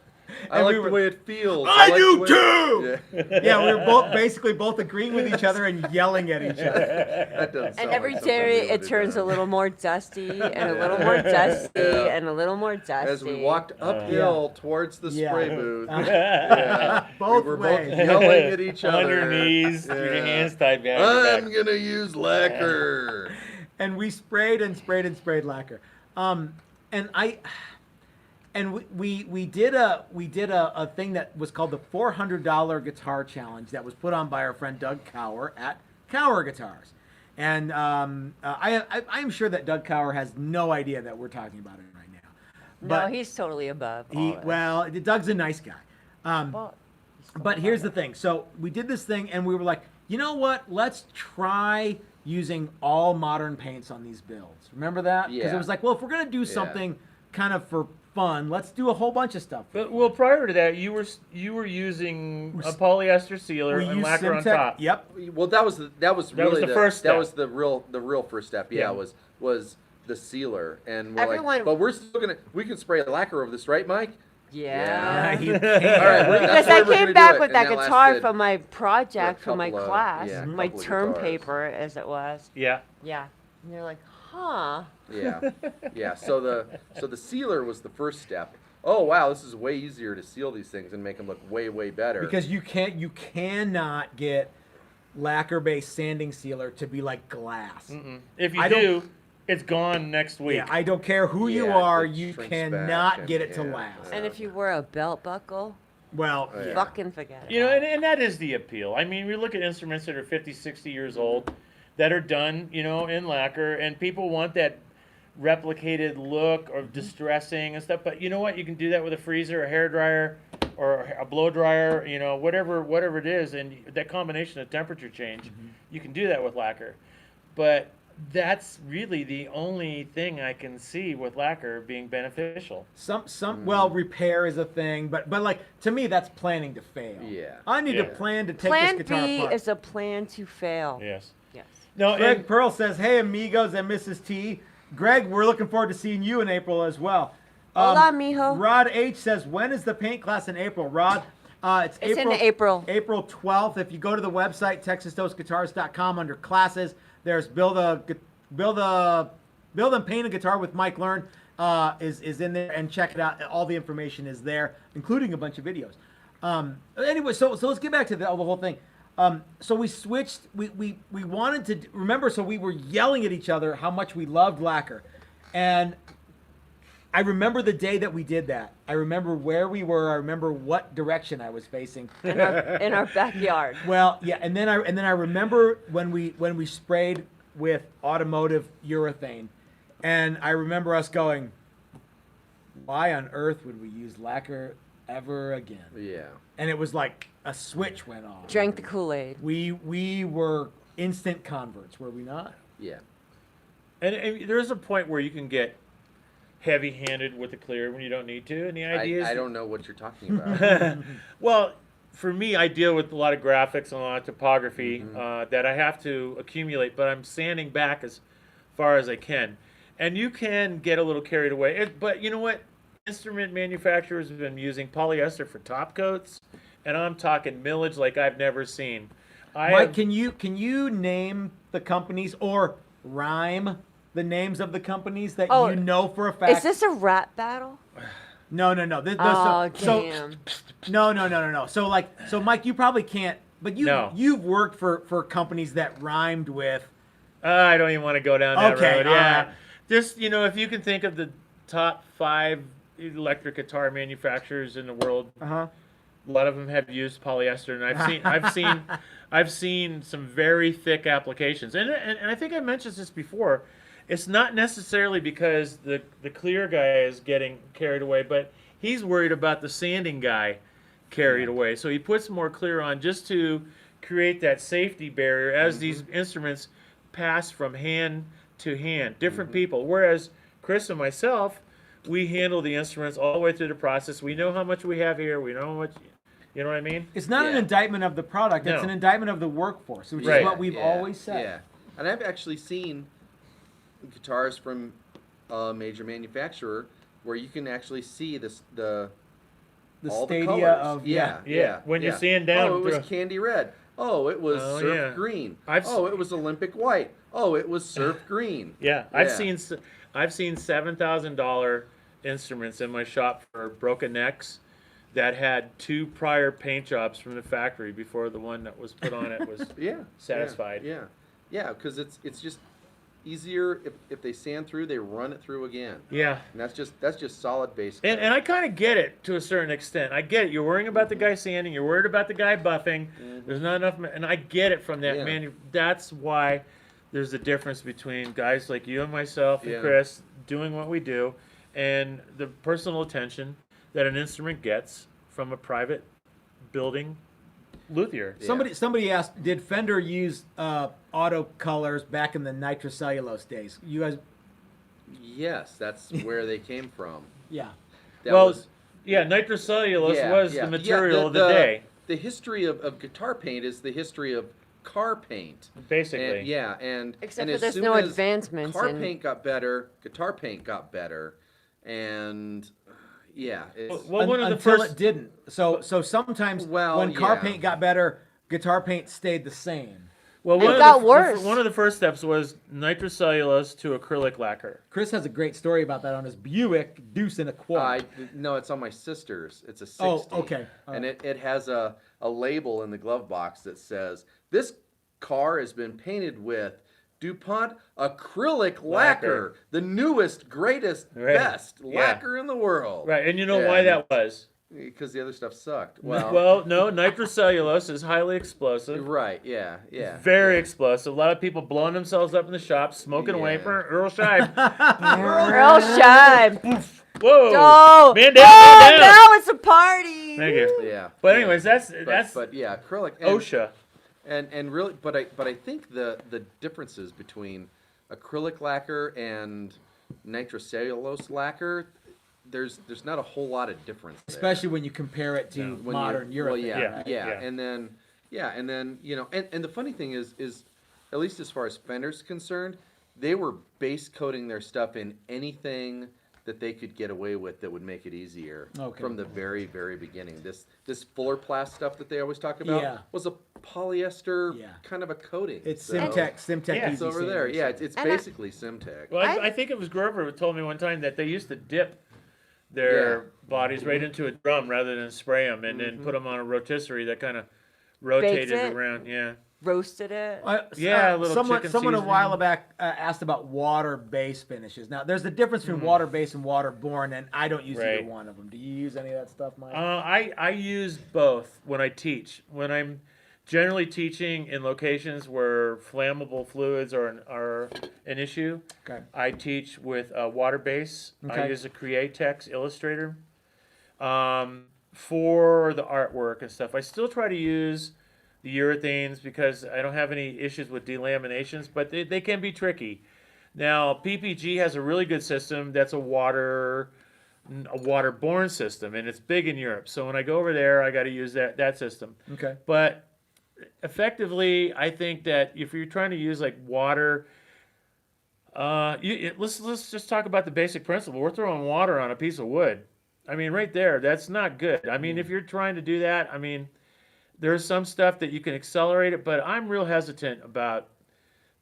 S3: I
S4: And
S3: like
S4: we
S3: the
S4: were-
S3: way it feels.
S4: I
S3: like
S4: do
S3: the way-
S4: too!
S3: Yeah.
S4: Yeah, we were both agreeing with each other and yelling at each other.
S3: That doesn't sound
S1: And
S3: like
S1: every
S3: something
S1: day
S3: we
S1: it
S3: would've
S1: turns a
S3: done.
S1: little more dusty and a little more dusty
S3: Yeah.
S1: and a little more dusty.
S3: As we walked uphill towards the
S4: Yeah.
S3: spray booth,
S4: Both
S3: we were
S4: ways.
S3: both yelling at each other.
S2: On your knees, your
S3: Yeah.
S2: hands tied behind your
S3: I'm
S2: back.
S3: gonna use lacquer.
S4: And we sprayed and sprayed and sprayed lacquer. We did a thing that was called the $400 guitar challenge that was put on by our friend Doug Cower at Cower Guitars. And I'm sure that Doug Cower has no idea that we're talking about it right now.
S1: No,
S4: But
S1: he's totally above all this.
S4: well, Doug's a nice guy.
S1: Well, he's
S4: But
S1: totally
S4: here's the
S1: above
S4: thing. So we did this thing, and we were like, you know what? Let's try using all modern paints on these builds. Remember that? Because
S3: Yeah.
S4: it was like, well, if we're gonna do something kind of for fun, let's do a whole bunch of stuff.
S2: But well, prior to that, you were using a polyester sealer
S4: We
S2: and
S4: used
S2: lacquer on
S4: Simtech.
S2: top.
S4: Yep.
S3: Well, that was really
S2: the first step.
S3: That was the real first step. Yeah,
S2: Yeah.
S3: was the sealer, and we're
S1: Everyone-
S3: like, but we're still we can spray lacquer over this, right, Mike?
S1: Yeah.
S4: You
S3: All right,
S4: can't.
S1: Because
S3: that's the way
S1: I
S3: we're gonna
S1: came
S3: do
S1: back
S3: it,
S1: with
S3: and
S1: that
S3: that
S1: guitar
S3: lasted
S1: from my project,
S3: for a
S1: from my
S3: couple of-
S1: class,
S3: yeah, a
S1: my
S3: couple of
S1: term
S3: guitars.
S1: paper, as it was.
S2: Yeah.
S1: Yeah. And you're like, huh.
S3: Yeah. So the sealer was the first step. Oh wow, this is way easier to seal these things and make them look way better.
S4: Because you cannot get lacquer-based sanding sealer to be like glass.
S2: If you
S4: I don't-
S2: do, it's gone next week.
S4: Yeah, I don't care who you
S3: Yeah,
S4: are,
S3: it
S4: you
S3: shrinks
S4: cannot
S3: back
S4: get
S3: and-
S4: it to
S3: yeah.
S4: last.
S1: And if you wear a belt buckle,
S4: Well,
S3: Yeah.
S1: fucking forget it.
S2: You know, and that is the appeal. I mean, we look at instruments that are 50, 60 years old that are done, in lacquer, and people want that replicated look of distressing and stuff. But you know what? You can do that with a freezer, a hair dryer, or a blow dryer. Whatever it is, and that combination of temperature change, you can do that with lacquer. But that's really the only thing I can see with lacquer being beneficial.
S4: Well, repair is a thing, but like to me, that's planning to fail.
S3: Yeah.
S4: I need to
S2: Yeah.
S4: plan to take
S1: Plan
S4: this guitar
S1: B
S4: apart.
S1: is a plan to fail.
S2: Yes.
S1: Yes.
S2: No,
S4: Greg
S2: and
S4: Pearl says, "Hey, amigos and Mrs. T. Greg, we're looking forward to seeing you in April as well."
S1: Hola, mijo.
S4: Rod H says, "When is the paint class in April?" Rod, it's
S1: in April.
S4: April 12th. If you go to the website texasstosguitars.com under classes, there's build and paint a guitar with Mike Learn is in there, and check it out. All the information is there, including a bunch of videos. Anyway, so let's get back to the whole thing. So we switched. We wanted to remember. So we were yelling at each other how much we loved lacquer, and I remember the day that we did that. I remember where we were. I remember what direction I was facing.
S1: In our backyard.
S4: Well, yeah, and then I remember when we sprayed with automotive urethane, and I remember us going, "Why on earth would we use lacquer ever again?"
S3: Yeah.
S4: And it was like a switch went off.
S1: Drank the Kool-Aid.
S4: We were instant converts, were we not?
S3: Yeah.
S2: and there's a point where you can get heavy-handed with the clear when you don't need to, and the idea is
S3: I don't know what you're talking about.
S2: Well, for me, I deal with a lot of graphics and a lot of topography that I have to accumulate, but I'm sanding back as far as I can. And you can get a little carried away. But you know what? Instrument manufacturers have been using polyester for top coats, and I'm talking millage like I've never seen.
S4: Mike, can you name the companies or rhyme the names of the companies that
S1: Oh,
S4: you know for a fact?
S1: Is this a rap battle?
S4: No.
S1: Oh, damn.
S4: No. So Mike, you probably can't. But
S2: No.
S4: you've worked for companies that rhymed with.
S2: I don't even want to go down that
S4: Okay,
S2: road.
S4: all
S2: Yeah,
S4: right.
S2: just if you can think of the top 5 electric guitar manufacturers in the world,
S4: Uh-huh.
S2: a lot of them have used polyester, and I've seen some very thick applications. And I think I mentioned this before. It's not necessarily because the clear guy is getting carried away, but he's worried about the sanding guy carried away. So he puts more clear on just to create that safety barrier as these instruments pass from hand to hand. Different people. Whereas Chris and myself, we handle the instruments all the way through the process. We know how much we have here. We know how much, you know what I mean?
S4: It's not an
S3: Yeah.
S4: indictment of the product. It's
S2: No.
S4: an indictment of the workforce, which
S2: Right.
S4: is what we've always said.
S3: Yeah. And I've actually seen guitars from a major manufacturer where you can actually see the all the
S4: stadia
S3: colors.
S4: of
S2: Yeah, when you're seeing down
S3: Oh, it was
S2: through-
S3: candy red. Oh, it was
S2: Oh,
S3: surf
S2: yeah.
S3: green.
S2: I've s-
S3: Oh, it was Olympic white. Oh, it was surf green.
S2: Yeah, I've seen $7,000 instruments in my shop for broken necks that had 2 prior paint jobs from the factory before the one that was put on it was
S3: Yeah.
S2: satisfied.
S3: Yeah, because it's just easier if they sand through, they run it through again.
S2: Yeah.
S3: And that's just solid base.
S2: And
S3: coat.
S2: I kind of get it to a certain extent. I get it. You're worrying about the guy sanding. You're worried about the guy buffing. There's not enough, and I get it from that
S3: Yeah.
S2: man. That's why there's a difference between guys like you and myself and
S3: Yeah.
S2: Chris doing what we do, and the personal attention that an instrument gets from a private building luthier.
S3: Yeah.
S4: Somebody asked, did Fender use auto colors back in the nitrocellulose days? You guys,
S3: Yes, that's where they came from.
S4: yeah.
S3: That
S2: Well,
S3: was,
S2: yeah, nitrocellulose
S3: yeah,
S2: was
S3: yeah.
S2: the material
S3: Yeah,
S2: of the day,
S3: The history of guitar paint is the history of car paint.
S2: basically.
S3: And, yeah, and
S1: Except
S3: and
S1: for
S3: as
S1: there's
S3: soon
S1: no
S3: as
S1: advancements
S3: Car
S1: in-
S3: paint got better, guitar paint got better, and yeah, it's,
S2: Well, one of the
S4: Until
S2: first
S4: it didn't. So sometimes
S3: Well,
S4: when car
S3: yeah.
S4: paint got better, guitar paint stayed the same.
S2: Well,
S1: It
S2: one
S1: got
S2: of the,
S1: worse.
S2: One of the first steps was nitrocellulose to acrylic lacquer.
S4: Chris has a great story about that on his Buick Deuce in a Quad.
S3: no, it's on my sister's. It's a 60.
S4: Oh, okay.
S3: And it has a label in the glove box that says, this car has been painted with DuPont acrylic lacquer, the newest, greatest,
S2: Right.
S3: best
S2: Yeah.
S3: lacquer in the world.
S2: Right, and you know
S3: Yeah.
S2: why that was?
S3: Because the other stuff sucked. Well,
S2: Well, no, nitrocellulose is highly explosive.
S3: right, yeah.
S2: Very explosive. A lot of people blowing themselves up in the shop, smoking away
S3: Yeah.
S2: for Earl Scheib.
S1: Earl Scheib.
S2: Whoa!
S1: Oh,
S2: Man down,
S1: oh,
S2: man down.
S1: now it's a party.
S2: Thank you.
S3: Yeah.
S2: But
S3: yeah.
S2: anyways, that's
S3: but yeah, acrylic. And,
S2: OSHA.
S3: And really, but I think the differences between acrylic lacquer and nitrocellulose lacquer, there's not a whole lot of difference there.
S4: Especially when you compare it to
S3: When
S4: modern
S3: you,
S4: Europe.
S3: well, yeah,
S2: right?
S3: yeah,
S2: Yeah.
S3: and then you know, and the funny thing is at least as far as Fender's concerned, they were base coating their stuff in anything that they could get away with that would make it easier
S4: Okay.
S3: from the very beginning. This Fuller Plast stuff that they always talk about
S4: Yeah.
S3: was a polyester
S4: Yeah.
S3: kind of a coating.
S4: It's
S3: So-
S4: Simtech
S2: Yeah,
S3: It's
S4: Easy
S3: over there.
S4: Sanders.
S3: Yeah, it's
S1: And I-
S3: basically Simtech.
S2: Well,
S1: I-
S2: I think it was Grover who told me one time that they used to dip their
S3: Yeah.
S2: bodies right into a drum rather than spray them, and then put them on a rotisserie that kind of rotated
S1: it?
S2: around. Yeah.
S1: Roasted it.
S2: Yeah, a little
S4: someone
S2: chicken
S4: a while
S2: seasoning.
S4: back asked about water-based finishes. Now, there's a difference between water-based and waterborne, and I don't use
S2: Right.
S4: either one of them. Do you use any of that stuff, Mike?
S2: I use both when I teach. When I'm generally teaching in locations where flammable fluids are an issue,
S4: Okay.
S2: I teach with a water base. I
S4: Okay.
S2: use a Createx Illustrator for the artwork and stuff. I still try to use the urethanes because I don't have any issues with delaminations, but they can be tricky. Now, PPG has a really good system that's a waterborne system, and it's big in Europe. So when I go over there, I got to use that system.
S4: Okay.
S2: But effectively, I think that if you're trying to use like water, let's just talk about the basic principle. We're throwing water on a piece of wood. I mean, right there, that's not good. I mean, if you're trying to do that, I mean, there's some stuff that you can accelerate it, but I'm real hesitant about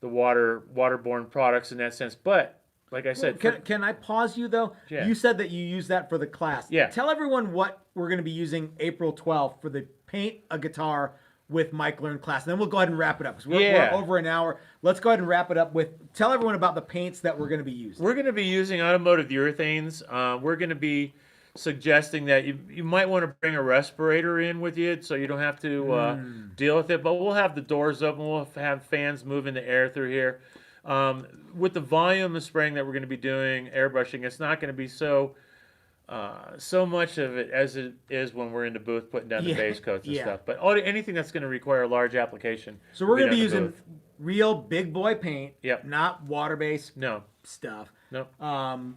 S2: the waterborne products in that sense. But like I said,
S4: Can I pause you, though?
S2: Yeah.
S4: You said that you use that for the class.
S2: Yeah.
S4: Tell everyone what we're going to be using April 12th for the Paint a Guitar with Mike Learn class. And then we'll go ahead and wrap it up, because we're over an hour. Let's go ahead and wrap it up with, tell everyone about the paints that we're going to be using.
S2: we're going to be using automotive urethanes. We're going to be suggesting that you might want to bring a respirator in with you so you don't have to deal with it. But we'll have the doors open. We'll have fans moving the air through here. With the volume of spraying that we're going to be doing, airbrushing, it's not going to be so much of it as it is when we're in the booth putting down the
S4: Yeah,
S2: base coats and
S4: yeah.
S2: stuff. But anything that's going to require a large application.
S4: So
S2: will
S4: we're going to be
S2: done in the
S4: using
S2: booth.
S4: real big boy paint,
S2: Yep.
S4: not water-based
S2: No,
S4: stuff.
S2: no.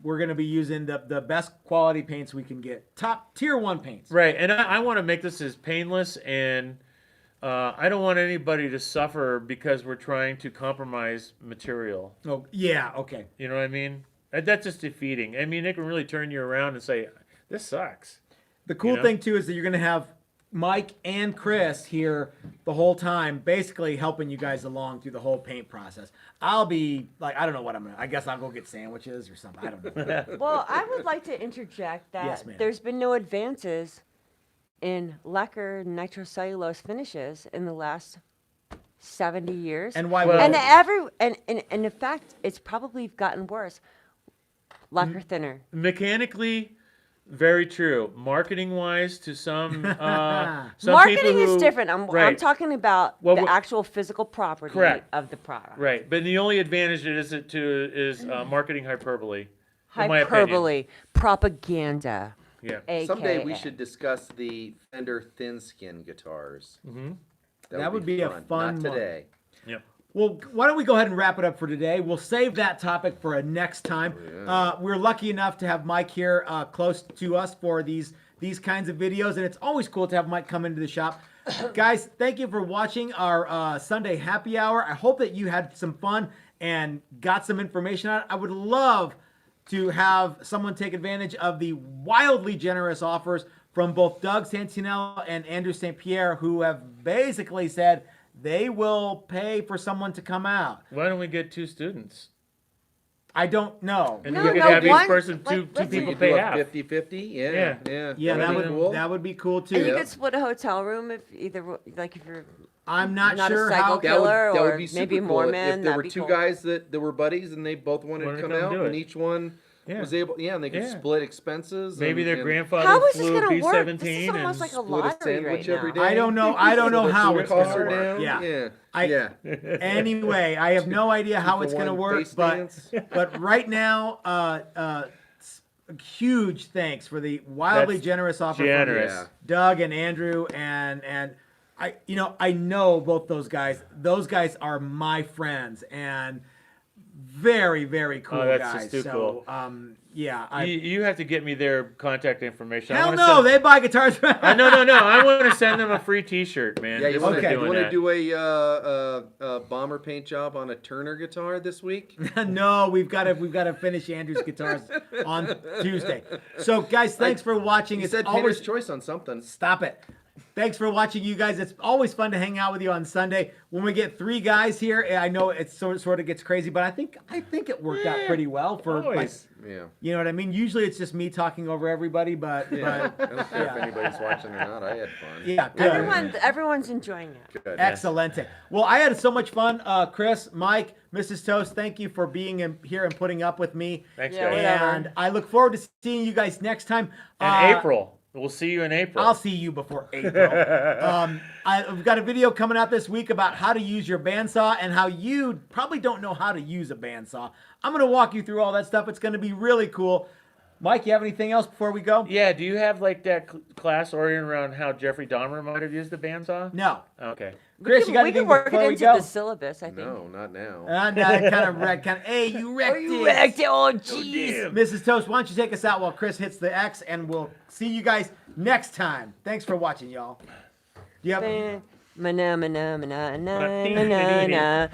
S4: We're going to be using the best quality paints we can get. Top tier 1 paints.
S2: Right, and I want to make this as painless, and I don't want anybody to suffer because we're trying to compromise material.
S4: Oh, yeah, okay.
S2: You know what I mean? That's just defeating. I mean, it can really turn you around and say, "This sucks."
S4: The cool
S2: You know?
S4: thing too is that you're gonna have Mike and Chris here the whole time, basically helping you guys along through the whole paint process. I'll be like, I don't know what I'm gonna. I guess I'll go get sandwiches or something. I don't know.
S1: Well, I would like to interject that
S4: Yes, ma'am.
S1: there's been no advances in lacquer nitrocellulose finishes in the last 70 years.
S4: And why?
S2: Well-
S4: would
S1: And in fact, it's probably gotten worse. Lacquer thinner.
S2: Mechanically, very true. Marketing wise, to some some
S1: Marketing
S2: people who,
S1: is different. I'm
S2: right,
S1: talking about
S2: Well,
S1: the
S2: wh-
S1: actual physical property
S2: Correct.
S1: of the product.
S2: right. But the only advantage it is is marketing hyperbole. In my opinion.
S1: Hyperbole, propaganda.
S2: Yeah.
S1: AKA.
S3: Someday we should discuss the Fender thin skin guitars.
S2: Mm-hmm.
S4: That would be a fun
S3: Not
S4: one.
S3: today.
S2: Yeah.
S4: Well, why don't we go ahead and wrap it up for today? We'll save that topic for a next time. We're lucky enough to have Mike here close to us for these kinds of videos, and it's always cool to have Mike come into the shop. Guys, thank you for watching our Sunday happy hour. I hope that you had some fun and got some information out. I would love to have someone take advantage of the wildly generous offers from both Doug Santinello and Andrew St. Pierre, who have basically said they will pay for someone to come out.
S2: Why don't we get 2 students?
S4: I don't know.
S2: And
S1: No,
S2: we could
S1: no,
S2: have each
S1: one-
S2: person
S1: like,
S2: two
S1: let's
S2: people
S3: You
S2: pay
S3: do
S2: half.
S3: a 50-50? Yeah.
S2: Yeah.
S3: Yeah.
S4: Yeah,
S3: That'd
S4: that
S3: be
S4: would
S3: cool.
S4: that would be cool
S1: And
S4: too.
S1: you
S3: Yeah.
S1: could split a hotel room if either, like if you're
S4: I'm not
S1: not
S4: sure
S1: a
S4: how.
S1: psycho killer
S3: that
S1: or
S3: would be super
S1: maybe
S3: cool.
S1: Mormon.
S3: If there
S1: that'd
S3: were
S1: be
S3: 2
S1: cool.
S3: guys that were buddies and they both wanted
S2: Wanted
S3: to
S2: to
S3: come
S2: come
S3: out,
S2: do
S3: and
S2: it.
S3: each one
S2: Yeah.
S3: was able, and they could
S2: Yeah.
S3: split expenses.
S2: Maybe
S3: and,
S2: their
S3: and
S2: grandfather
S1: How is this
S2: flew
S1: gonna work?
S2: B-17
S1: This is almost like a
S3: split a
S1: lottery
S3: sandwich
S1: right
S3: every
S1: now.
S3: day.
S4: I don't know. I don't
S3: So
S4: know
S3: the
S4: how
S3: food
S4: it's
S3: costs
S4: gonna
S3: are
S4: work.
S3: down.
S4: Yeah.
S3: Yeah.
S4: I-
S3: yeah.
S4: Anyway, I have no idea how it's going to
S3: 2-for-1
S4: work,
S3: bass
S4: but
S3: dance.
S4: but right now, huge thanks for the wildly
S2: That's
S4: generous offer
S2: generous.
S4: from Doug and Andrew and I know both those guys. Those guys are my friends and very very cool
S2: Oh, that's
S4: guys.
S2: just too
S4: So
S2: cool.
S4: yeah,
S2: You have to get me their contact information. I
S4: hell
S2: wanna
S4: no,
S2: send-
S4: they buy guitars.
S2: No. I want to send them a free T-shirt, man.
S3: Yeah, you
S2: just
S3: want
S2: for
S3: to
S4: Okay.
S2: doing that.
S3: do a bomber paint job on a Turner guitar this week?
S4: No, we've got to finish Andrew's guitars on Tuesday. So guys, thanks for watching.
S3: You
S4: It's
S3: said
S4: always
S3: Painter's Choice on something.
S4: Stop it. Thanks for watching, you guys. It's always fun to hang out with you on Sunday. When we get 3 guys here, I know it sort of gets crazy, but I think it worked out pretty well for like,
S2: Always.
S3: Yeah.
S4: you know what I mean. Usually it's just me talking over everybody, but
S3: Yeah.
S4: but
S3: I don't care if anybody's watching or not. I had fun.
S4: yeah, good.
S1: Everyone's enjoying it.
S3: Good.
S4: Excellent. Well, I had so much fun. Chris, Mike, Mrs. Toast, thank you for being here and putting up with me.
S2: Thanks,
S1: Yeah,
S2: guys.
S1: whatever.
S4: And I look forward to seeing you guys next time.
S2: And April. We'll see you in April.
S4: I'll see you before April. I've got a video coming out this week about how to use your bandsaw and how you probably don't know how to use a bandsaw. I'm going to walk you through all that stuff. It's going to be really cool. Mike, you have anything else before we go?
S2: Yeah, do you have like that class oriented around how Jeffrey Dahmer might have used the bandsaw?
S4: No.
S2: Okay.
S4: Chris, you got
S1: we
S4: anything
S1: can work it
S4: before we
S1: into
S4: go?
S1: the syllabus, I think.
S3: No, not now.
S4: Kind of wrecked. Hey, you wrecked it.
S1: Oh, jeez.
S4: Mrs. Toast, why don't you take us out while Chris hits the X, and we'll see you guys next time. Thanks for watching, y'all. Do you have...
S1: Mana, mana, mana, na, na, na, na.